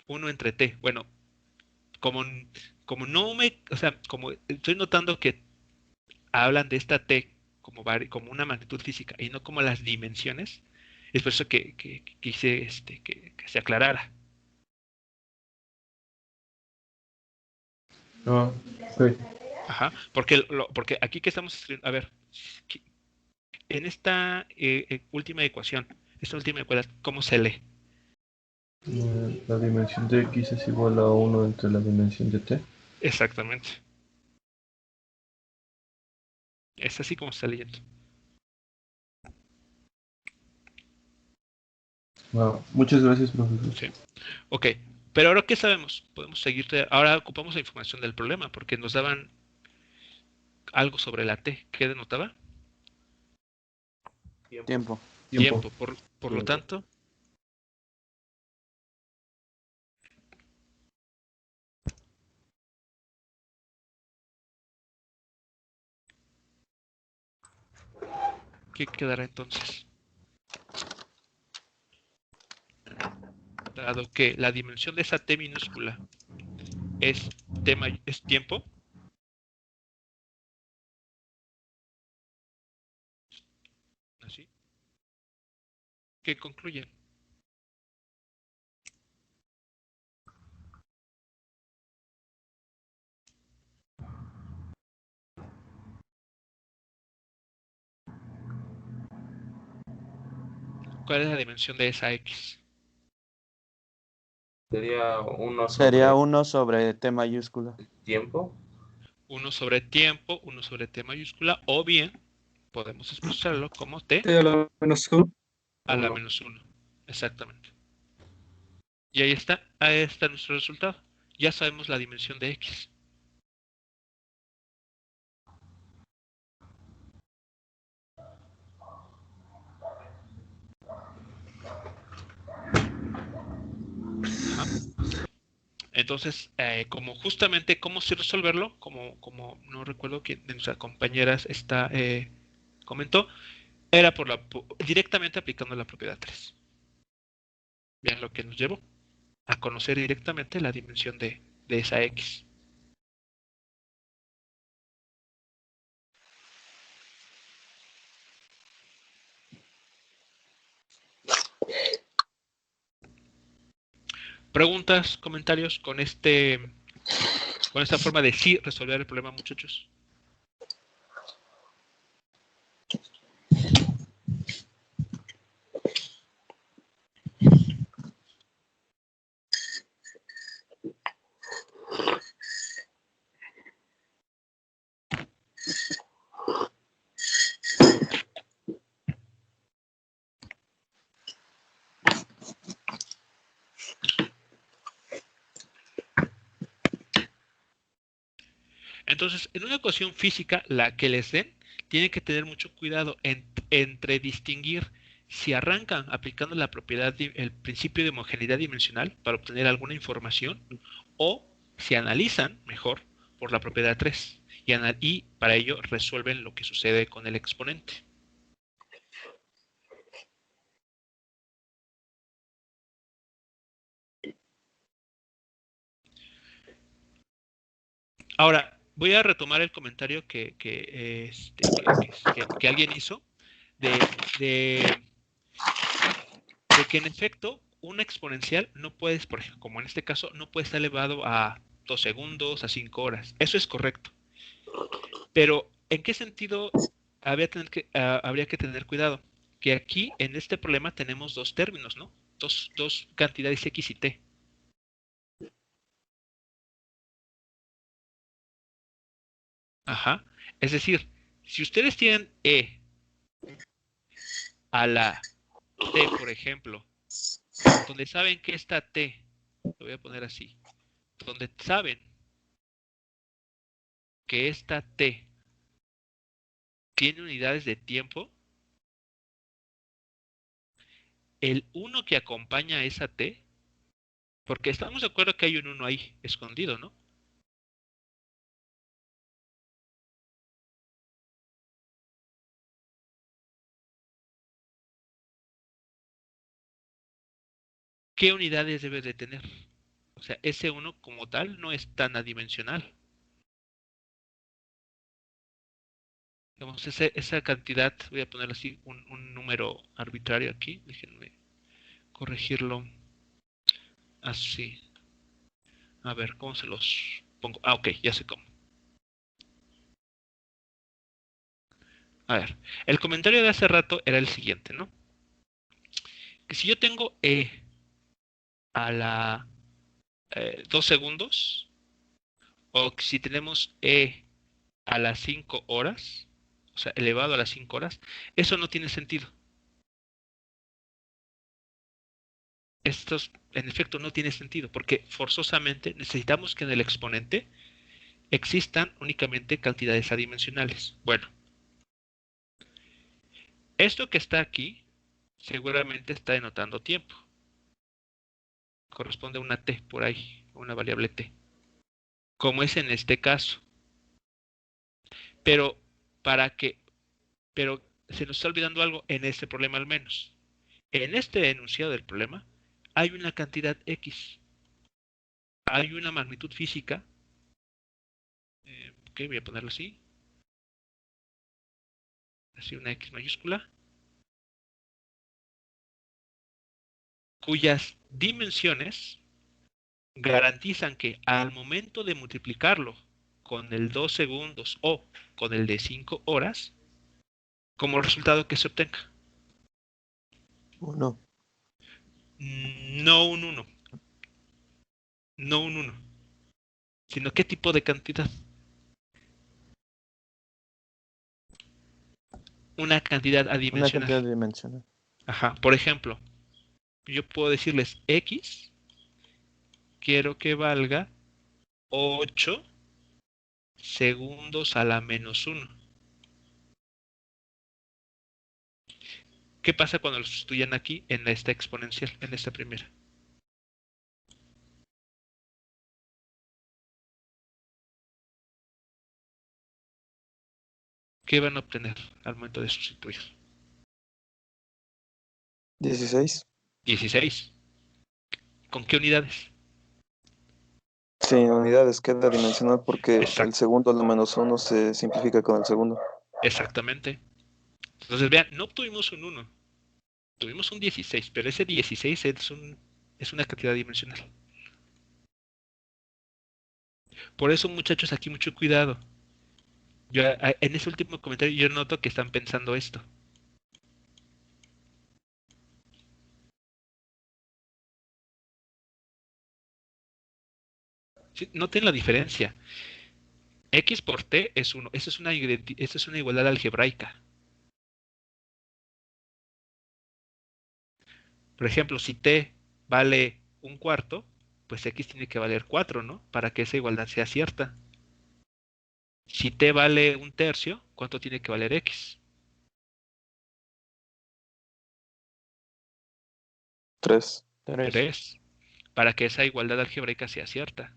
1 entre t, bueno, como, como no me, o sea, como estoy notando que hablan de esta t como una magnitud física y no como las dimensiones, es por eso que quise que se aclarara. Ah, ok. Ajá, porque aquí que estamos escribiendo, a ver, en esta última ecuación, ¿cómo se lee? La dimensión de X es igual a 1 entre la dimensión de T. Exactamente. Es así como se está leyendo. Muchas gracias, profesor. Sí. Ok, pero ahora ¿qué sabemos? Podemos seguir, ahora ocupamos la información del problema, porque nos daban algo sobre la T. ¿Qué denotaba? Tiempo. Tiempo. Tiempo. Por lo tanto, ¿qué quedará entonces? Dado que la dimensión de esa T minúscula es tiempo, así, ¿qué concluyen? ¿Cuál es la dimensión de esa X? Sería 1 Sería sobre 1 sobre T mayúscula. tiempo. 1 sobre tiempo, 1 sobre T mayúscula, o bien podemos expresarlo como T T a la menos 1. a la Uno. menos 1. Exactamente. Y ahí está nuestro resultado. Ya sabemos la dimensión de X. Ajá. Entonces, como justamente cómo sí resolverlo, como no recuerdo quién de nuestras compañeras comentó, era directamente aplicando la propiedad 3. Vean lo que nos llevó a conocer directamente la dimensión de esa X. ¿Preguntas, comentarios con esta forma de sí resolver el problema, muchachos? Entonces, en una ecuación física, la que les den, tienen que tener mucho cuidado entre distinguir si arrancan aplicando el principio de homogeneidad dimensional para obtener alguna información, o si analizan mejor por la propiedad 3 y para ello resuelven lo que sucede con el exponente. Ahora, voy a retomar el comentario que alguien hizo de que en efecto una exponencial no puedes, por ejemplo, como en este caso, no puede estar elevado a 2 segundos, a 5 horas. Eso es correcto. Pero, ¿en qué sentido habría que tener cuidado? Que aquí, en este problema, tenemos dos términos, ¿no? Dos cantidades X y T. Ajá. Es decir, si ustedes tienen E a la T, por ejemplo, donde saben que esta T, lo voy a poner así, donde saben que esta T tiene unidades de tiempo, el 1 que acompaña a esa T, porque estamos de acuerdo que hay un 1 ahí escondido, ¿no? ¿Qué unidades debe de tener? O sea, ese 1 como tal no es tan adimensional. Digamos, esa cantidad, voy a poner así un número arbitrario aquí, déjenme corregirlo así. A ver, ¿cómo se los pongo? Ah, ok, ya sé cómo. A ver, el comentario de hace rato era el siguiente, ¿no? Que si yo tengo E a la 2 segundos, o si tenemos E a las 5 horas, o sea, elevado a las 5 horas, eso no tiene sentido. Esto, en efecto, no tiene sentido, porque forzosamente necesitamos que en el exponente existan únicamente cantidades adimensionales. Bueno, esto que está aquí seguramente está denotando tiempo. Corresponde a una t por ahí, una variable t, como es en este caso. Pero pero se nos está olvidando algo en este problema al menos. En este enunciado del problema hay una cantidad x, hay una magnitud física. Ok, voy a ponerlo así una x mayúscula, cuyas dimensiones garantizan que al momento de multiplicarlo con el 2 segundos o con el de 5 horas, como resultado que se obtenga. 1. No un 1, no un 1, sino qué tipo de cantidad. Una cantidad Una adimensional. cantidad dimensional. Ajá, por ejemplo, yo puedo decirles X, quiero que valga 8 segundos a la menos 1. ¿Qué pasa cuando lo sustituyan aquí en esta exponencial, en esta primera? ¿Qué van a obtener al momento de sustituir? 16. 16. ¿Con qué unidades? Sin unidades queda dimensional porque el Exacto, segundo, lo menos 1, se simplifica con el segundo. exactamente. Entonces vean, no obtuvimos un 1, tuvimos un 16, pero ese 16 es una cantidad dimensional. Por eso, muchachos, aquí mucho cuidado. En ese último comentario yo noto que están pensando esto. Sí, noten la diferencia. X por T es 1. Esa es una igualdad algebraica. Por ejemplo, si T vale un cuarto, pues X tiene que valer 4, ¿no? Para que esa igualdad sea cierta. Si T vale un tercio, ¿cuánto tiene que valer X? 3. 3. Para que esa igualdad algebraica sea cierta.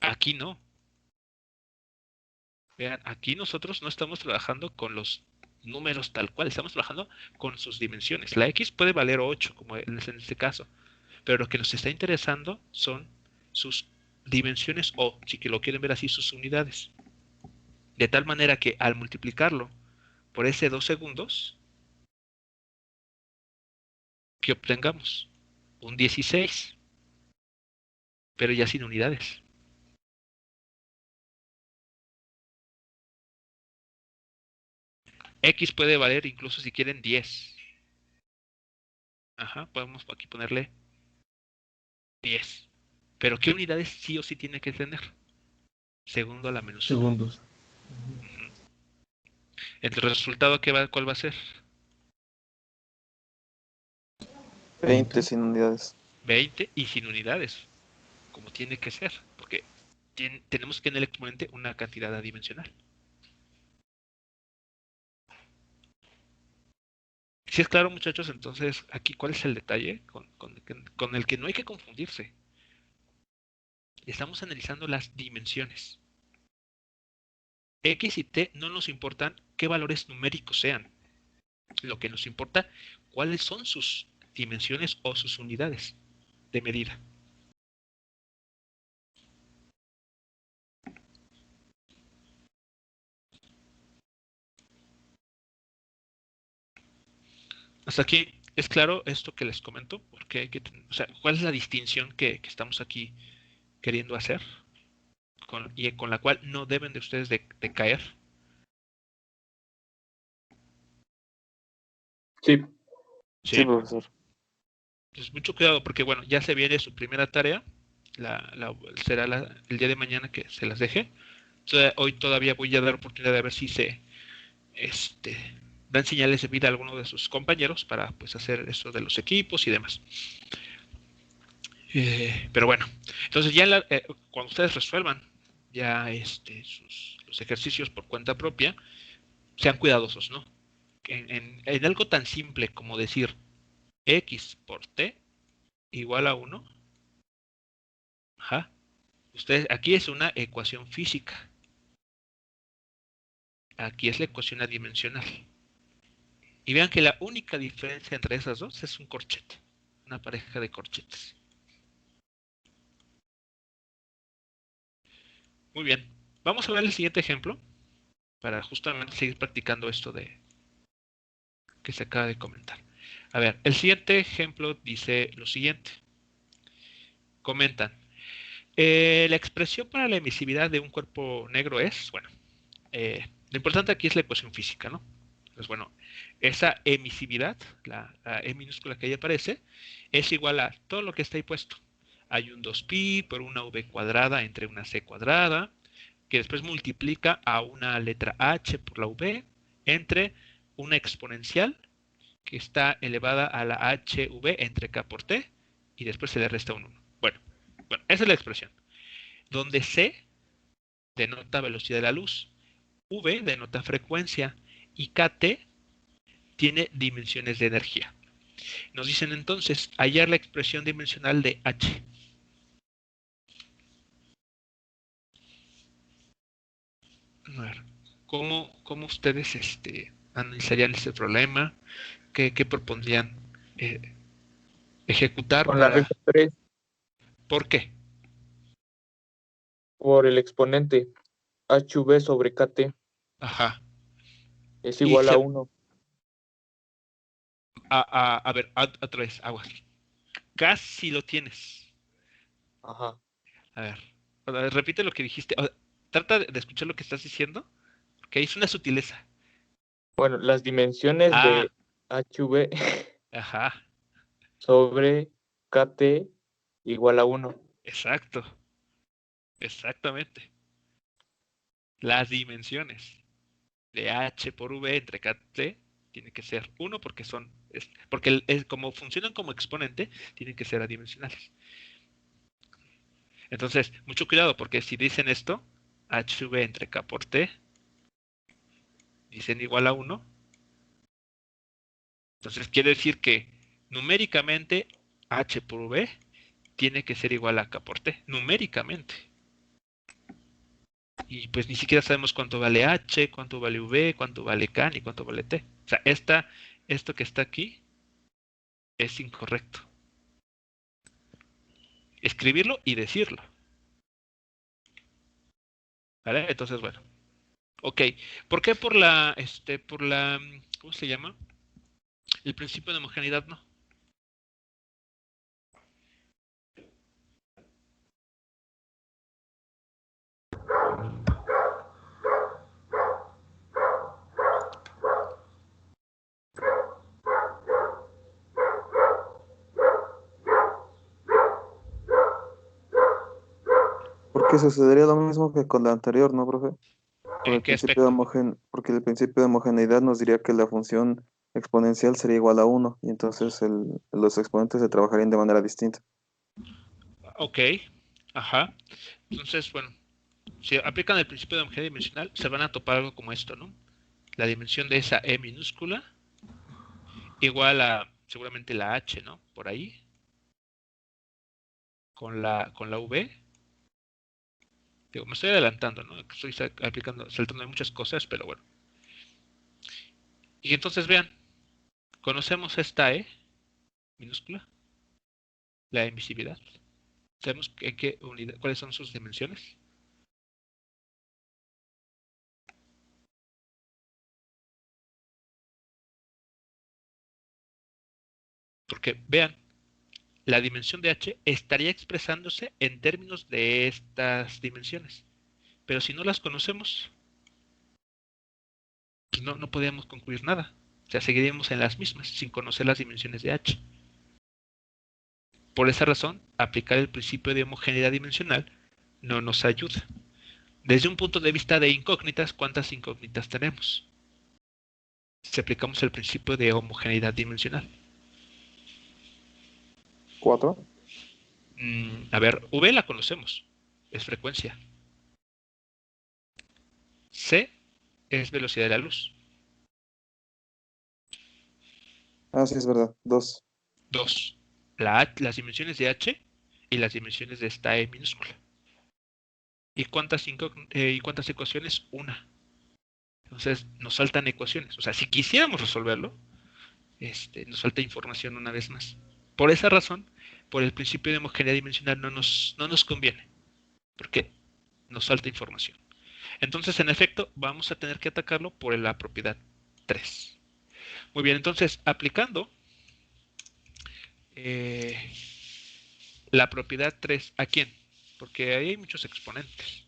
Aquí no. Vean, aquí nosotros no estamos trabajando con los números tal cual, estamos trabajando con sus dimensiones. La X puede valer 8, como en este caso, pero lo que nos está interesando son sus dimensiones o, si que lo quieren ver así, sus unidades. De tal manera que al multiplicarlo por ese 2 segundos, que obtengamos un 16, pero ya sin unidades. X puede valer incluso si quieren 10. Ajá, podemos aquí ponerle 10. Pero ¿qué unidades sí o sí tiene que tener? Segundo a la menos 1. Segundos. El resultado, ¿cuál va a ser? 20 sin unidades. 20 y sin unidades, como tiene que ser, porque tenemos que en el exponente una cantidad adimensional. Si es claro, muchachos, entonces aquí cuál es el detalle con el que no hay que confundirse. Estamos analizando las dimensiones. X y T no nos importan qué valores numéricos sean. Lo que nos importa, cuáles son sus dimensiones o sus unidades de medida. Hasta aquí es claro esto que les comento, porque o sea, cuál es la distinción que estamos aquí queriendo hacer y con la cual no deben de ustedes de caer. Sí. Sí. Sí, profesor. Entonces, mucho cuidado porque, bueno, ya se viene su primera tarea. Será el día de mañana que se las deje. Entonces, hoy todavía voy a dar oportunidad de ver si se dan señales de vida a alguno de sus compañeros para pues hacer eso de los equipos y demás. Pero bueno, entonces ya cuando ustedes resuelvan ya los ejercicios por cuenta propia, sean cuidadosos, ¿no? En algo tan simple como decir X por T igual a 1, ajá, aquí es una ecuación física, aquí es la ecuación adimensional. Y vean que la única diferencia entre esas dos es un corchete, una pareja de corchetes. Muy bien, vamos a ver el siguiente ejemplo para justamente seguir practicando esto que se acaba de comentar. A ver, el siguiente ejemplo dice lo siguiente. Comentan, la expresión para la emisividad de un cuerpo negro es, bueno, lo importante aquí es la ecuación física, ¿no? Pues bueno, esa emisividad, la E minúscula que ahí aparece, es igual a todo lo que está ahí puesto. Hay un 2pi por una v cuadrada entre una c cuadrada, que después multiplica a una letra h por la v entre una exponencial que está elevada a la hv entre k por t, y después se le resta un 1. Bueno, esa es la expresión. Donde c denota velocidad de la luz, v denota frecuencia y kt tiene dimensiones de energía. Nos dicen entonces hallar la expresión dimensional de h. A ver, ¿cómo ustedes analizarían este problema? ¿Qué propondrían ejecutar Con la para... regla 3 ¿Por qué? por el exponente HV sobre KT Ajá. es Y igual a 1. a ver, otra vez, aguas. Casi lo tienes. Ajá. A ver, repite lo que dijiste. Trata de escuchar lo que estás diciendo, porque ahí es una sutileza. Bueno, las dimensiones Ah, de HV ajá, sobre KT igual a 1. exacto, exactamente. Las dimensiones de h por v entre kt tiene que ser 1 porque porque como funcionan como exponente, tienen que ser adimensionales. Entonces, mucho cuidado porque si dicen esto, hv entre k por t, dicen igual a 1, entonces quiere decir que numéricamente h por v tiene que ser igual a k por t, numéricamente. Y pues ni siquiera sabemos cuánto vale h, cuánto vale v, cuánto vale k, ni cuánto vale t. O sea, esto que está aquí es incorrecto. Escribirlo y decirlo. ¿Vale? Entonces, bueno. Ok. ¿Por qué ¿cómo se llama? El principio de homogeneidad no. Porque sucedería lo mismo que con la anterior, ¿no, profe? Por ¿En el qué principio de aspecto? porque el principio de homogeneidad nos diría que la función exponencial sería igual a 1 y entonces los exponentes se trabajarían de manera distinta. Ok. Ajá. Entonces, bueno. Si aplican el principio de homogeneidad dimensional, se van a topar algo como esto, ¿no? La dimensión de esa E minúscula igual a seguramente la H, ¿no? Por ahí. Con la V. Digo, me estoy adelantando, ¿no? Estoy saltando de muchas cosas, pero bueno. Y entonces vean, conocemos esta E minúscula, la emisividad. Sabemos en qué unidad, cuáles son sus dimensiones. Porque vean, la dimensión de H estaría expresándose en términos de estas dimensiones. Pero si no las conocemos, pues no podríamos concluir nada. O sea, seguiríamos en las mismas, sin conocer las dimensiones de H. Por esa razón, aplicar el principio de homogeneidad dimensional no nos ayuda. Desde un punto de vista de incógnitas, ¿cuántas incógnitas tenemos? Si aplicamos el principio de homogeneidad dimensional. 4. A ver, V la conocemos, es frecuencia. C es velocidad de la luz. Ah, sí, es verdad. 2. 2. Las dimensiones de H y las dimensiones de esta E minúscula. ¿Y cuántas ecuaciones? Una. Entonces nos faltan ecuaciones. O sea, si quisiéramos resolverlo, nos falta información una vez más. Por esa razón, por el principio de homogeneidad dimensional no nos conviene, porque nos falta información. Entonces, en efecto, vamos a tener que atacarlo por la propiedad 3. Muy bien, entonces, aplicando la propiedad 3, ¿a quién? Porque ahí hay muchos exponentes.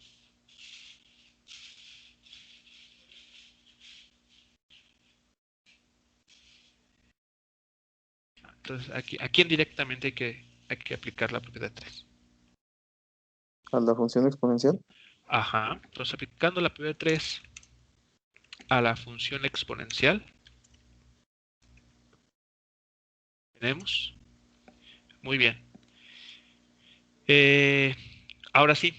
Entonces, aquí indirectamente hay que aplicar la propiedad 3. ¿A la función exponencial? Ajá. Entonces, aplicando la propiedad 3 a la función exponencial, tenemos. Muy bien. Ahora sí,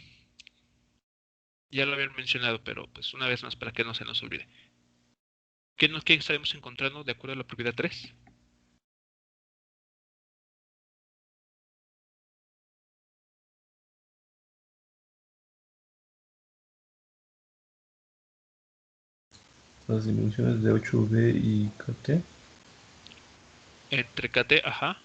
ya lo habían mencionado, pero pues una vez más para que no se nos olvide. ¿Qué estaremos encontrando de acuerdo a la propiedad 3? Las dimensiones de 8b y kt. Entre KT, ajá.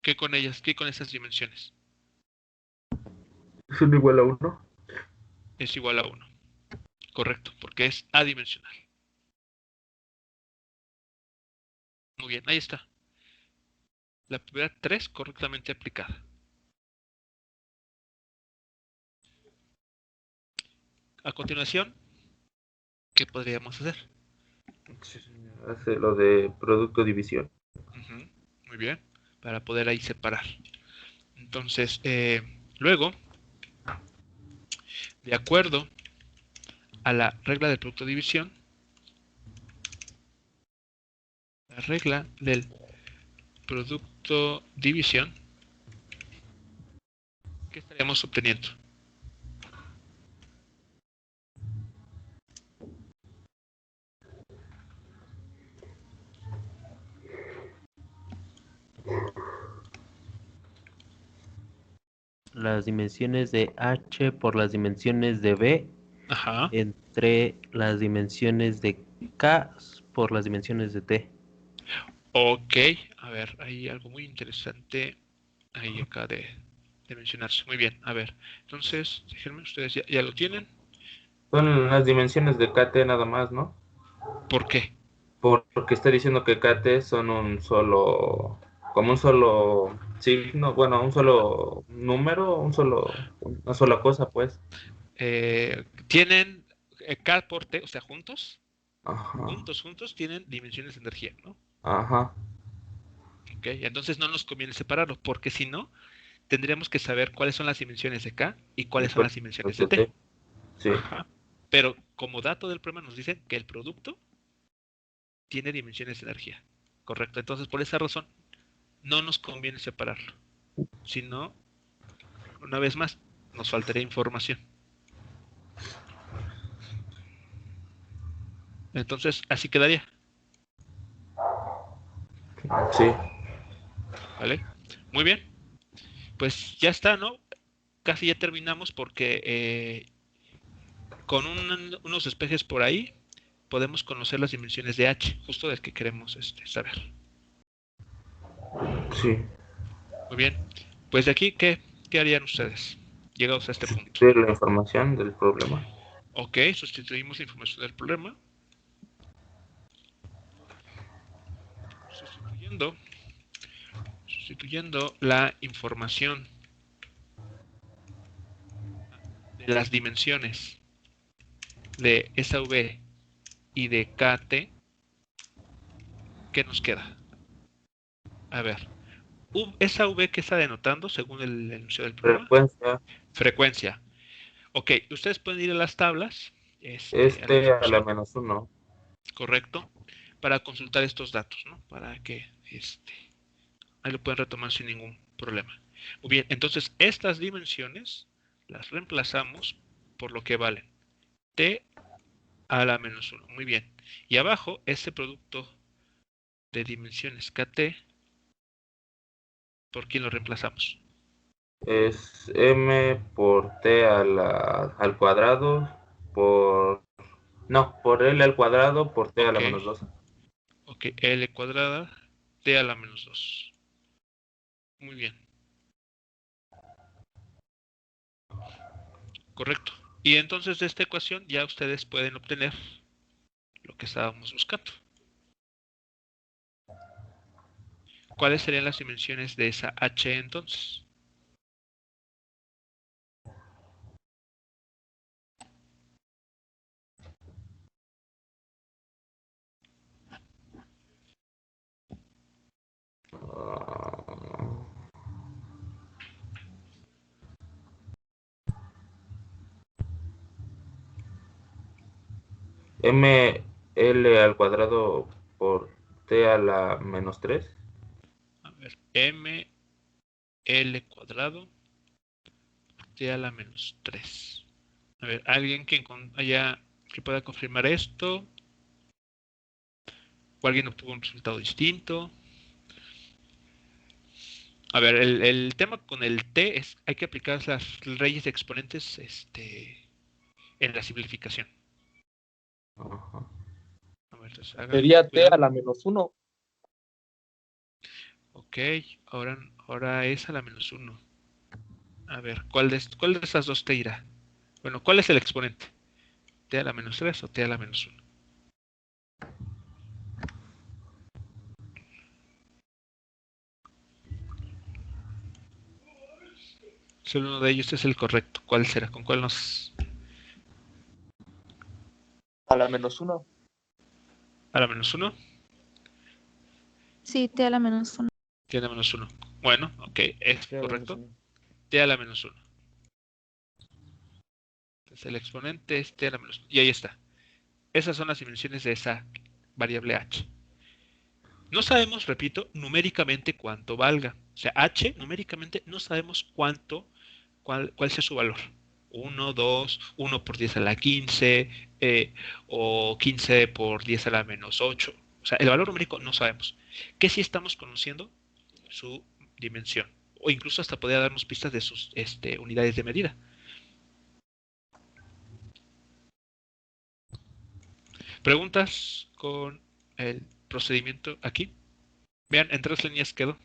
¿Qué con ellas? ¿Qué con esas dimensiones? ¿Son igual a 1? Es igual a 1. Correcto, porque es adimensional. Muy bien, ahí está. La propiedad 3 correctamente aplicada. A continuación, ¿qué podríamos hacer? Hace lo de producto división. Ujú, muy bien, para poder ahí separar. Entonces, luego, de acuerdo a la regla del producto división, la regla del producto división, ¿qué estaríamos obteniendo? Las dimensiones de H por las dimensiones de B Ajá. entre las dimensiones de K por las dimensiones de T. Ok, a ver, hay algo muy interesante ahí acá de mencionarse. Muy bien, a ver, entonces, déjenme, ustedes ya lo tienen. Son las dimensiones de KT nada más, ¿no? ¿Por qué? Porque está diciendo que KT son un solo, como un solo signo, bueno, un solo número, una sola cosa, pues. Tienen K por T, o sea, juntos, Ajá, tienen dimensiones de energía, ¿no? ajá. Ok, entonces no nos conviene separarlo, porque si no, tendríamos que saber cuáles son las dimensiones de K y Y cuáles son por las dimensiones de eso T. T. Sí, Ajá. Pero como dato del problema nos dicen que el producto tiene dimensiones de energía. Correcto. Entonces, por esa razón, no nos conviene separarlo. Si no, una vez más, nos faltaría información. Entonces, así quedaría. sí. ¿Vale? Muy bien. Pues ya está, ¿no? Casi ya terminamos porque con unos despejes por ahí podemos conocer las dimensiones de H, justo del que queremos saber. Sí. Muy bien. Pues de aquí, ¿qué harían ustedes? Llegados a este punto. De la información del problema. Ok, sustituimos la información del problema. Sustituyendo la información de las dimensiones de SV y de KT, ¿qué nos queda? A ver, esa V que está denotando según el enunciado del problema. Frecuencia. Frecuencia. Ok, ustedes pueden ir a las tablas, a la A la información, -1. correcto, para consultar estos datos, ¿no? Para que ahí lo pueden retomar sin ningún problema. Muy bien, entonces estas dimensiones las reemplazamos por lo que valen. T a la -1. Muy bien. Y abajo, este producto de dimensiones KT, ¿por quién lo reemplazamos? Es M por T al cuadrado por... No, por L al cuadrado por T a la Ok, -2. ok, L cuadrada, T a la -2. Muy bien, correcto. Y entonces de esta ecuación ya ustedes pueden obtener lo que estábamos buscando. ¿Cuáles serían las dimensiones de esa H entonces? ml al cuadrado por t a la menos 3. A ver, ml cuadrado t a la menos 3. A ver, alguien que pueda confirmar esto, o alguien obtuvo un resultado distinto. A ver, el tema con el t es hay que aplicar las leyes de exponentes en la simplificación. Ajá. A ver, entonces, Sería t cuidado. a la menos 1. Ok, ahora es a la menos 1. A ver, ¿cuál de esas dos te irá? Bueno, ¿cuál es el exponente? ¿T a la menos 3 o t a la menos 1? Solo uno de ellos es el correcto. ¿Cuál será? ¿Con cuál nos...? A la menos 1. ¿A la menos 1? Sí, t a la menos 1. T a la menos 1. Bueno, ok, es Sí, a la correcto. menos uno. T a la menos 1. Entonces el exponente es t a la menos 1. Y ahí está. Esas son las dimensiones de esa variable h. No sabemos, repito, numéricamente cuánto valga. O sea, h numéricamente no sabemos cuál sea su valor. 1, 2, 1 por 10 a la 15, o 15 por 10 a la menos 8. O sea, el valor numérico no sabemos. ¿Qué sí estamos conociendo? Su dimensión. O incluso hasta podría darnos pistas de sus unidades de medida. ¿Preguntas con el procedimiento aquí? Vean, en 3 líneas quedó.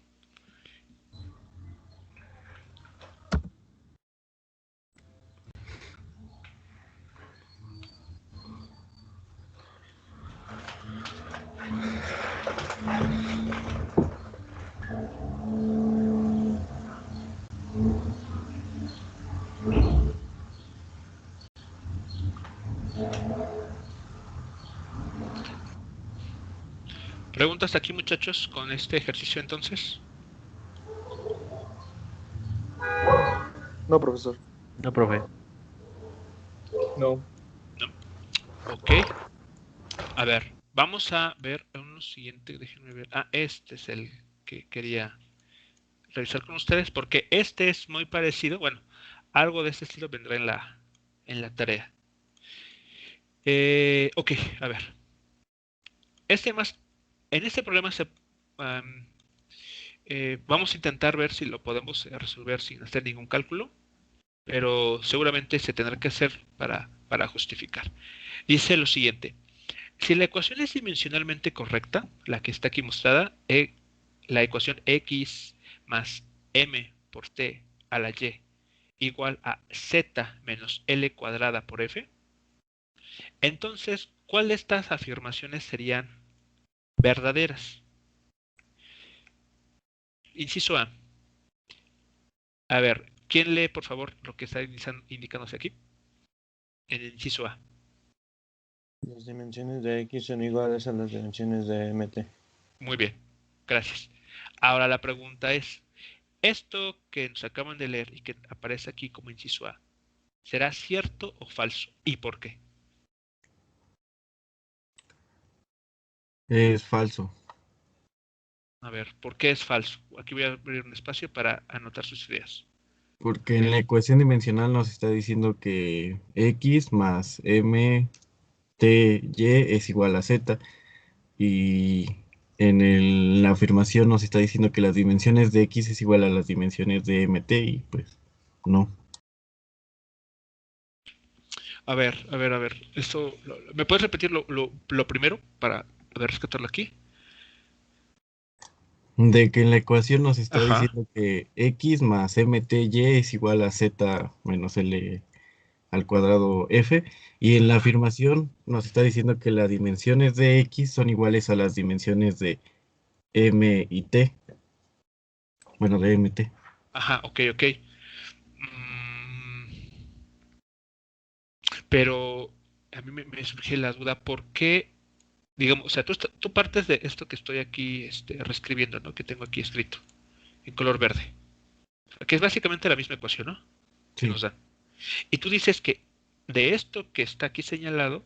¿Preguntas aquí, muchachos, con este ejercicio entonces? No, profesor. No, profe. No. No. Ok. A ver, vamos a ver uno siguiente. Déjenme ver. Ah, este es el que quería revisar con ustedes porque este es muy parecido. Bueno, algo de este estilo vendrá en la tarea. Ok, a ver. En este problema vamos a intentar ver si lo podemos resolver sin hacer ningún cálculo, pero seguramente se tendrá que hacer para justificar. Dice lo siguiente. Si la ecuación es dimensionalmente correcta, la que está aquí mostrada, la ecuación x más m por t a la y igual a z menos l cuadrada por f, entonces, ¿cuál de estas afirmaciones serían verdaderas? Inciso A. A ver, ¿quién lee, por favor, lo que está indicándose aquí? En el inciso A. Las dimensiones de X son iguales a las dimensiones de MT. Muy bien, gracias. Ahora la pregunta es, esto que nos acaban de leer y que aparece aquí como inciso A, ¿será cierto o falso? ¿Y por qué? Es falso. A ver, ¿por qué es falso? Aquí voy a abrir un espacio para anotar sus ideas. Porque en la ecuación dimensional nos está diciendo que X más M T Y es igual a Z. Y en la afirmación nos está diciendo que las dimensiones de X es igual a las dimensiones de MT y pues no. A ver. ¿Me puedes repetir lo primero para rescatarlo aquí? De que en la ecuación nos está Ajá. diciendo que X más MTY es igual a Z menos L al cuadrado F. Y en la afirmación nos está diciendo que las dimensiones de X son iguales a las dimensiones de M y T. Bueno, de MT. Ajá, ok. Pero a mí me surge la duda, ¿por qué? Digamos, o sea, tú partes de esto que estoy aquí reescribiendo, ¿no? Que tengo aquí escrito en color verde. Que es básicamente la misma ecuación, ¿no? Que Sí. nos dan. Y tú dices que de esto que está aquí señalado,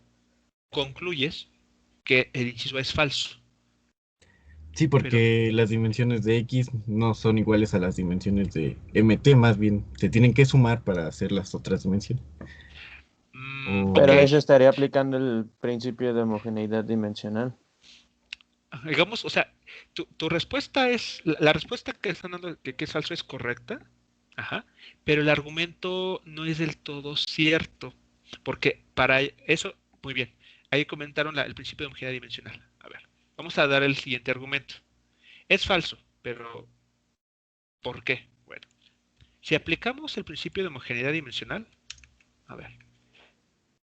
concluyes que el inciso A es falso. Sí, porque las dimensiones de X no son iguales a las dimensiones de MT, más bien se tienen que sumar para hacer las otras dimensiones. Pero Ok. eso estaría aplicando el principio de homogeneidad dimensional. Digamos, o sea, tu respuesta es, la respuesta que están dando que es falso es correcta, ajá, pero el argumento no es del todo cierto, porque para eso, muy bien, ahí comentaron el principio de homogeneidad dimensional. A ver, vamos a dar el siguiente argumento. Es falso, pero ¿por qué? Bueno, si aplicamos el principio de homogeneidad dimensional, a ver,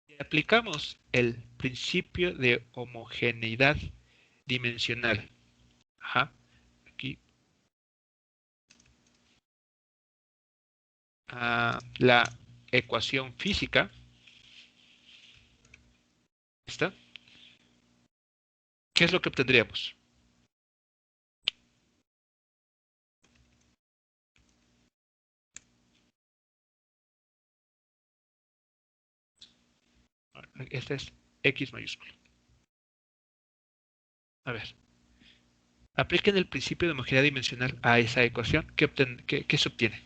si aplicamos el principio de homogeneidad dimensional, ajá, aquí a la ecuación física, ¿está? ¿Qué es lo que obtendríamos? Este es X mayúsculo. A ver, apliquen el principio de homogeneidad dimensional a esa ecuación. ¿Qué se obtiene?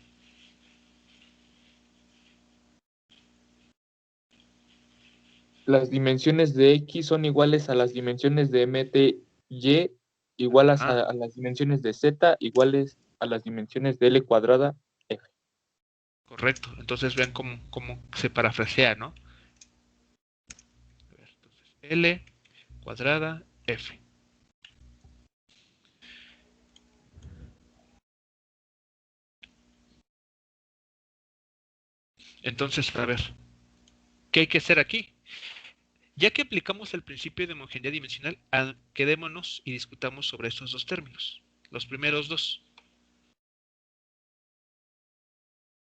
Las dimensiones de X son iguales a las dimensiones de MTY, iguales a las dimensiones de Z, iguales a las dimensiones de L cuadrada F. Correcto. Entonces vean cómo se parafrasea, ¿no? A ver, entonces, L cuadrada F. Entonces, a ver, ¿qué hay que hacer aquí? Ya que aplicamos el principio de homogeneidad dimensional, quedémonos y discutamos sobre estos dos términos. Los primeros dos.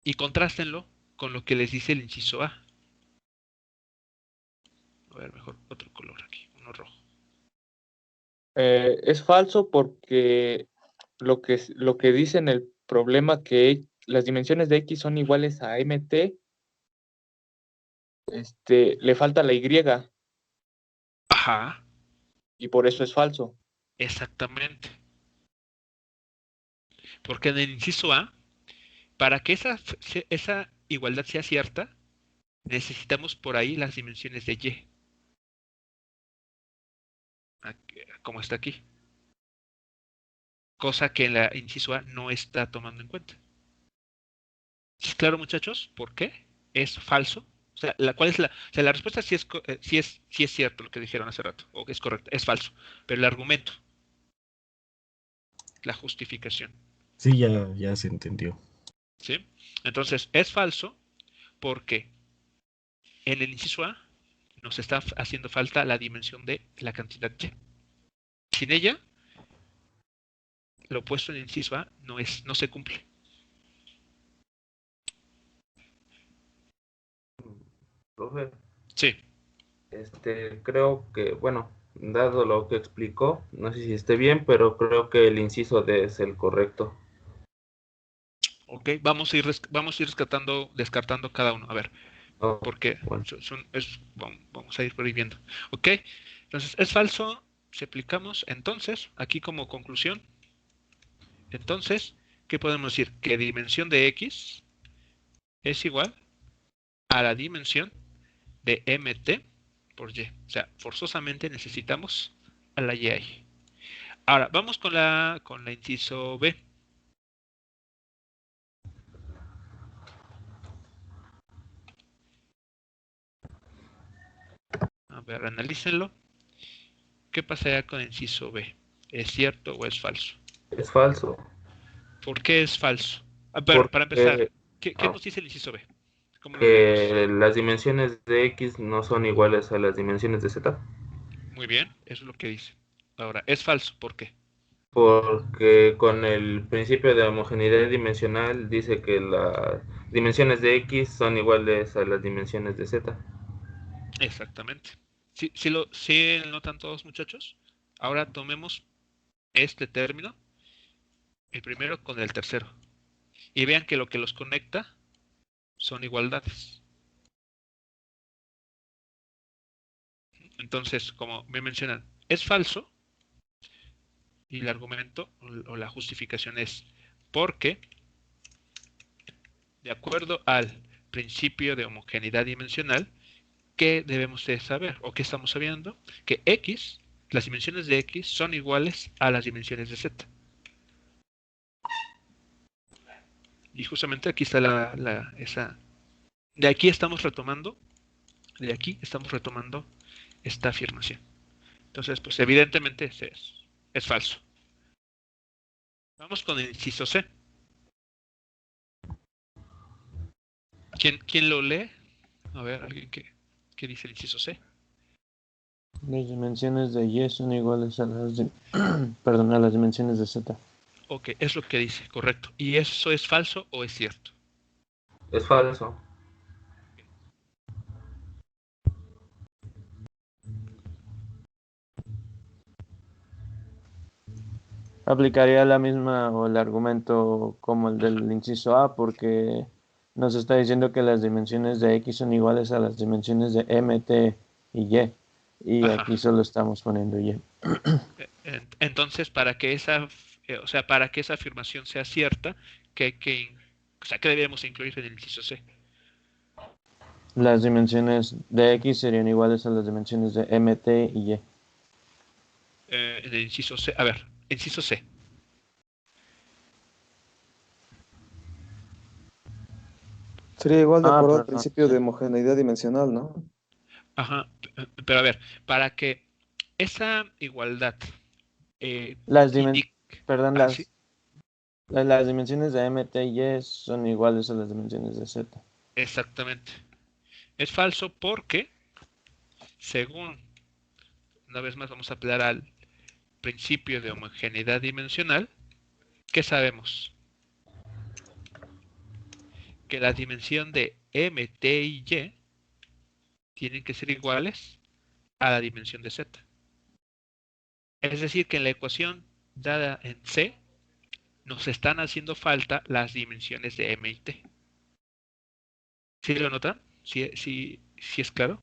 Y contrástenlo con lo que les dice el inciso A. A ver, mejor otro color aquí, uno rojo. Es falso porque lo que dice en el problema que las dimensiones de X son iguales a MT, le falta la Y. Ajá. Y por eso es falso. Exactamente. Porque en el inciso A, para que esa igualdad sea cierta, necesitamos por ahí las dimensiones de Y. Como está aquí. Cosa que en la inciso A no está tomando en cuenta. ¿Sí, claro, muchachos? ¿Por qué? Es falso. O sea, ¿cuál es o sea, la respuesta sí es cierto lo que dijeron hace rato, o es correcto, es falso. Pero el argumento, la justificación. Sí, ya se entendió. ¿Sí? Entonces, es falso porque en el inciso A nos está haciendo falta la dimensión de la cantidad Y. Sin ella, lo puesto en el inciso A no se cumple. Profe, Sí. Creo que, bueno, dado lo que explicó, no sé si esté bien, pero creo que el inciso D es el correcto. Ok, vamos a ir descartando cada uno. A ver, porque bueno. vamos a ir prohibiendo. Ok, entonces es falso si aplicamos. Entonces, aquí como conclusión, entonces, ¿qué podemos decir? Que dimensión de X es igual a la dimensión de MT por Y. O sea, forzosamente necesitamos a la Y ahí. Ahora, vamos con la inciso B. A ver, analícenlo. ¿Qué pasaría con el inciso B? ¿Es cierto o es falso? Es falso. ¿Por qué es falso? Pero para empezar, ¿qué nos dice el inciso B? ¿Cómo lo leemos? Que las dimensiones de X no son iguales a las dimensiones de Z. Muy bien, eso es lo que dice. Ahora, es falso, ¿por qué? Porque con el principio de homogeneidad dimensional dice que las dimensiones de X son iguales a las dimensiones de Z. Exactamente. ¿Sí notan todos, muchachos? Ahora tomemos este término, el primero con el tercero, y vean que lo que los conecta son igualdades. Entonces, como me mencionan, es falso, y el argumento o la justificación es porque, de acuerdo al principio de homogeneidad dimensional, ¿qué debemos de saber o qué estamos sabiendo? Que X, las dimensiones de X son iguales a las dimensiones de Z. Y justamente aquí está esa. De aquí estamos retomando esta afirmación. Entonces, pues evidentemente es falso. Vamos con el inciso C. ¿Quién lo lee? A ver, alguien que dice el inciso C. Las dimensiones de Y son iguales a a las dimensiones de Z. Ok, es lo que dice, correcto. ¿Y eso es falso o es cierto? Es falso. Aplicaría la misma o el argumento como el del inciso A, porque nos está diciendo que las dimensiones de X son iguales a las dimensiones de M, T y Y. Y Ajá. aquí solo estamos poniendo Y. Entonces, para que esa afirmación sea cierta, ¿qué debemos incluir en el inciso C? Las dimensiones de X serían iguales a las dimensiones de M, T y Y. En el inciso C, a ver, inciso C. Sería igual de acuerdo al perdón. principio de homogeneidad dimensional, ¿no? Ajá, pero a ver, para que esa igualdad Las ¿sí? las dimensiones de M, T y Y son iguales a las dimensiones de Z. Exactamente. Es falso porque, según, una vez más vamos a apelar al principio de homogeneidad dimensional, ¿qué sabemos? Que la dimensión de M, T y Y tienen que ser iguales a la dimensión de Z. Es decir, que en la ecuación dada en C nos están haciendo falta las dimensiones de M y T. ¿Sí lo notan? ¿Sí es claro?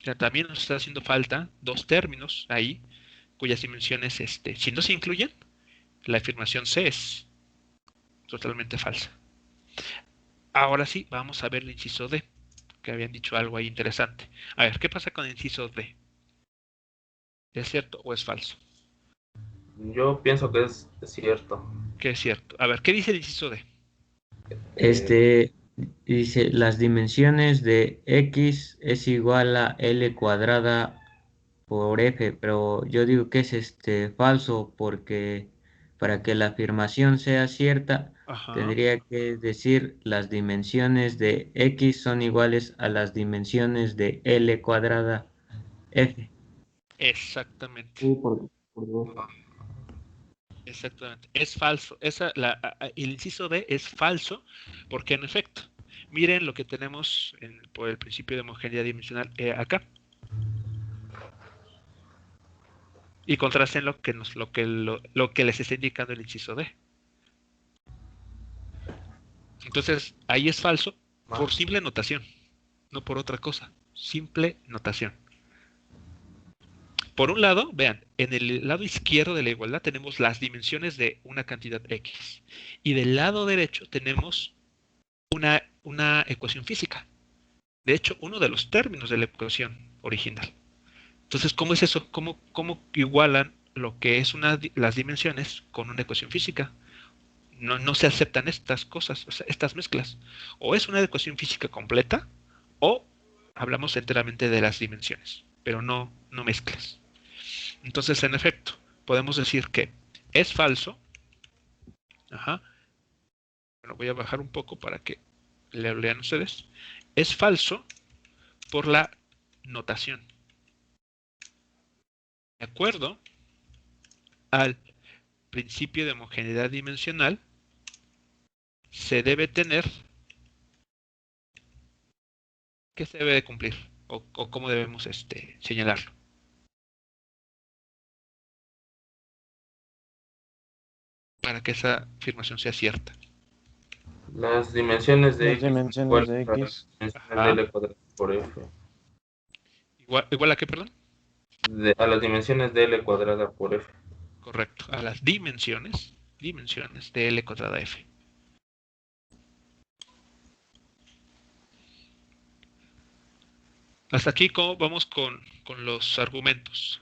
O sea, también nos está haciendo falta dos términos ahí cuyas dimensiones, si no se incluyen, la afirmación C es totalmente falsa. Ahora sí, vamos a ver el inciso D, que habían dicho algo ahí interesante. A ver, ¿qué pasa con el inciso D? ¿Es cierto o es falso? Yo pienso que es cierto. Que es cierto. A ver, ¿qué dice el inciso D? Dice, las dimensiones de X es igual a L cuadrada por F, pero yo digo que es falso porque para que la afirmación sea cierta, Ajá. tendría que decir las dimensiones de X son iguales a las dimensiones de L cuadrada F. Exactamente. Exactamente. Es falso. El inciso D es falso porque en efecto, miren lo que tenemos por el principio de homogeneidad dimensional acá. Y contrasten lo que les está indicando el inciso D. Entonces, ahí es falso por simple notación, no por otra cosa. Simple notación. Por un lado, vean, en el lado izquierdo de la igualdad tenemos las dimensiones de una cantidad X. Y del lado derecho tenemos una ecuación física. De hecho, uno de los términos de la ecuación original. Entonces, ¿cómo es eso? ¿Cómo igualan lo que es las dimensiones con una ecuación física? No se aceptan estas cosas, o sea, estas mezclas. O es una ecuación física completa, o hablamos enteramente de las dimensiones, pero no mezclas. Entonces, en efecto, podemos decir que es falso. Ajá. Bueno, voy a bajar un poco para que lo lean ustedes. Es falso por la notación. De acuerdo al principio de homogeneidad dimensional, se debe tener, ¿qué se debe de cumplir? O cómo debemos señalarlo. para que esa afirmación sea cierta. Las dimensiones de Las X son dimensiones de iguales a X. las dimensiones Ajá. de L cuadrado por F. ¿Igual a qué, perdón? A las dimensiones de L cuadrada por F. Correcto, a las dimensiones de L cuadrada F. Hasta aquí, ¿cómo vamos con los argumentos?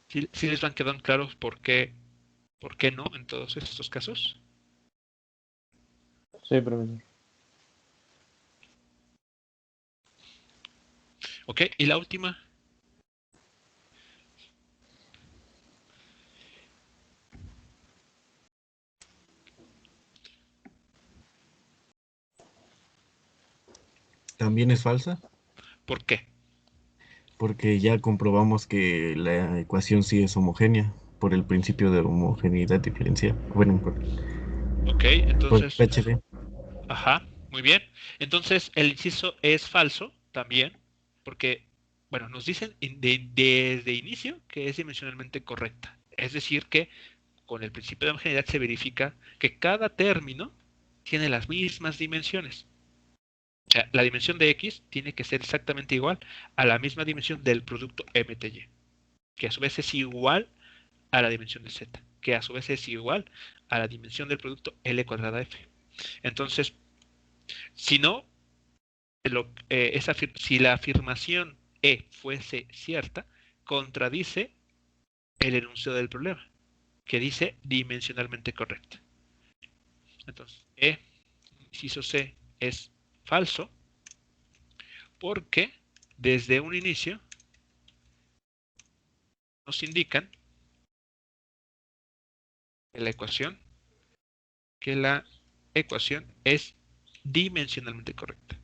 ¿Sí les van quedando claros por qué no en todos estos casos? Sí, profesor. Ok, y la última. También es falsa, ¿Por qué? porque ya comprobamos que la ecuación sí es homogénea por el principio de homogeneidad diferencial. Bueno, Ok, por entonces, PHD. ajá, muy bien. Entonces, el inciso es falso también, porque, bueno, nos dicen desde inicio que es dimensionalmente correcta. Es decir, que con el principio de homogeneidad se verifica que cada término tiene las mismas dimensiones. O sea, la dimensión de X tiene que ser exactamente igual a la misma dimensión del producto MTY, que a su vez es igual a la dimensión de Z, que a su vez es igual a la dimensión del producto L cuadrada F. Entonces, si no, si la afirmación E fuese cierta, contradice el enunciado del problema, que dice dimensionalmente correcta. Entonces, E, inciso C, es falso porque desde un inicio nos indican que la ecuación es dimensionalmente correcta.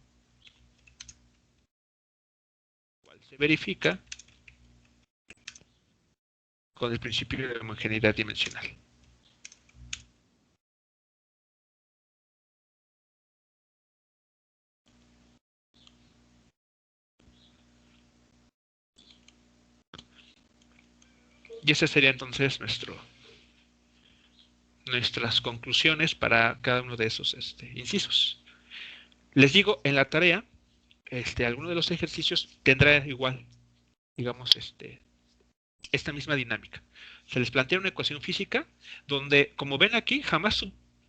Cual se verifica con el principio de homogeneidad dimensional. Y ese sería entonces nuestras conclusiones para cada uno de esos incisos. Les digo, en la tarea, alguno de los ejercicios tendrá igual, digamos, esta misma dinámica. Se les plantea una ecuación física donde, como ven aquí, jamás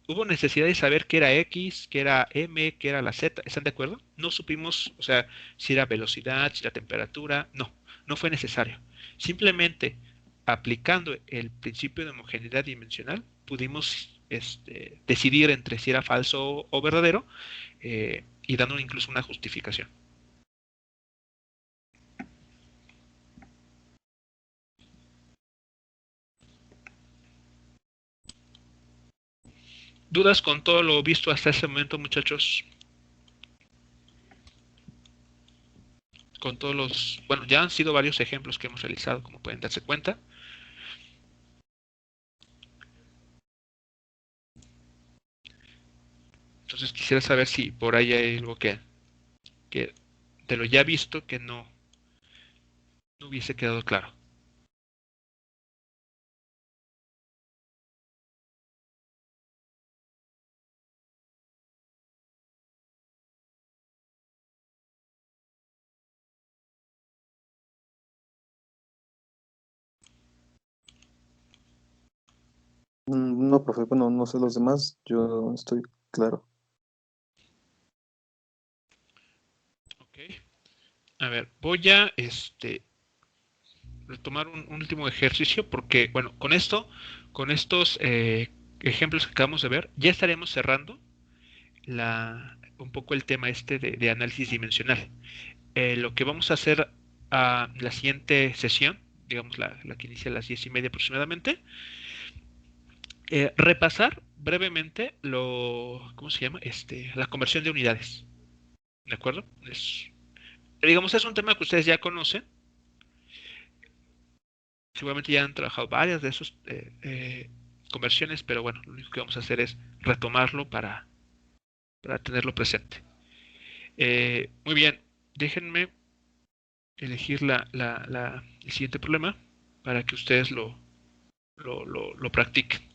hubo necesidad de saber qué era X, qué era M, qué era la Z. ¿Están de acuerdo? No supimos, o sea, si era velocidad, si era temperatura. No fue necesario. Simplemente aplicando el principio de homogeneidad dimensional, pudimos decidir entre si era falso o verdadero y dando incluso una justificación. ¿Dudas con todo lo visto hasta ese momento, muchachos? Con todos los... Bueno, ya han sido varios ejemplos que hemos realizado, como pueden darse cuenta. Entonces quisiera saber si por ahí hay algo que de lo ya visto que no hubiese quedado claro. No, profe, bueno, no sé los demás, yo estoy claro. Ok. A ver, voy a retomar un último ejercicio porque, bueno, con estos ejemplos que acabamos de ver, ya estaremos cerrando un poco el tema de análisis dimensional. Lo que vamos a hacer a la siguiente sesión, digamos la que inicia a las 10:30 aproximadamente, repasar brevemente ¿cómo se llama? La conversión de unidades. ¿De acuerdo? Digamos, es un tema que ustedes ya conocen. Seguramente ya han trabajado varias de esas conversiones, pero bueno, lo único que vamos a hacer es retomarlo para tenerlo presente. Muy bien, déjenme elegir el siguiente problema para que ustedes lo practiquen.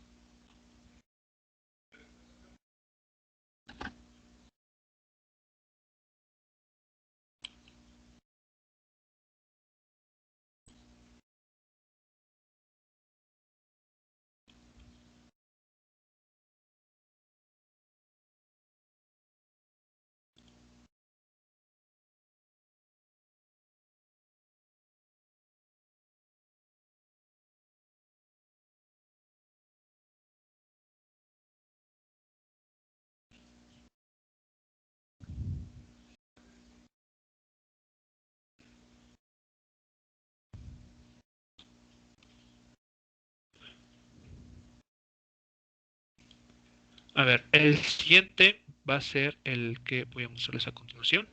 A ver, el siguiente va a ser el que voy a mostrarles a continuación.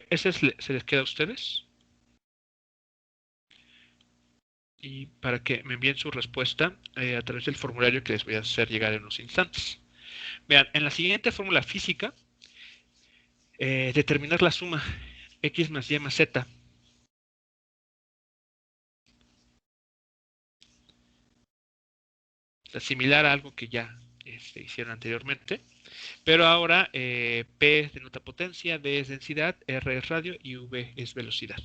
Ese se les queda a ustedes. Y para que me envíen su respuesta a través del formulario que les voy a hacer llegar en unos instantes. Vean, en la siguiente fórmula física, determinar la suma x más y más z. O sea, similar a algo que ya hicieron anteriormente. Pero ahora P denota potencia, D es densidad, R es radio y V es velocidad.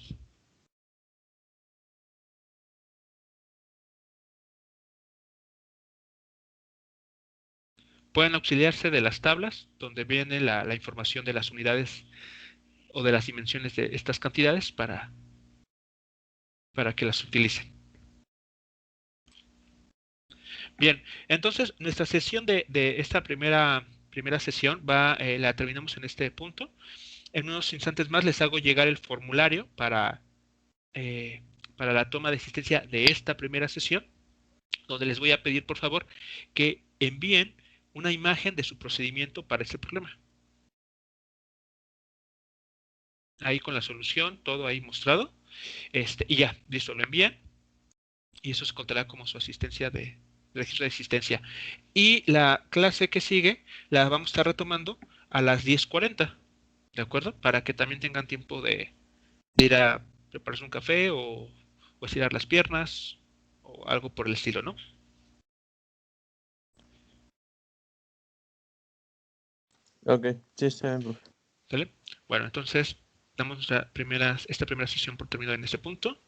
Pueden auxiliarse de las tablas donde viene la información de las unidades o de las dimensiones de estas cantidades para que las utilicen. Bien, entonces nuestra sesión de esta primera sesión la terminamos en este punto. En unos instantes más les hago llegar el formulario para la toma de asistencia de esta primera sesión, donde les voy a pedir por favor que envíen una imagen de su procedimiento para este problema. Ahí con la solución, todo ahí mostrado. Y ya, listo, lo envían. Y eso se contará como su asistencia de registro de asistencia. Y la clase que sigue la vamos a estar retomando a las 10:40. ¿De acuerdo? Para que también tengan tiempo de ir a prepararse un café o estirar las piernas o algo por el estilo, ¿no? Ok, sí, está bien, profe. ¿Sale? Bueno, entonces damos esta primera sesión por terminada en este punto.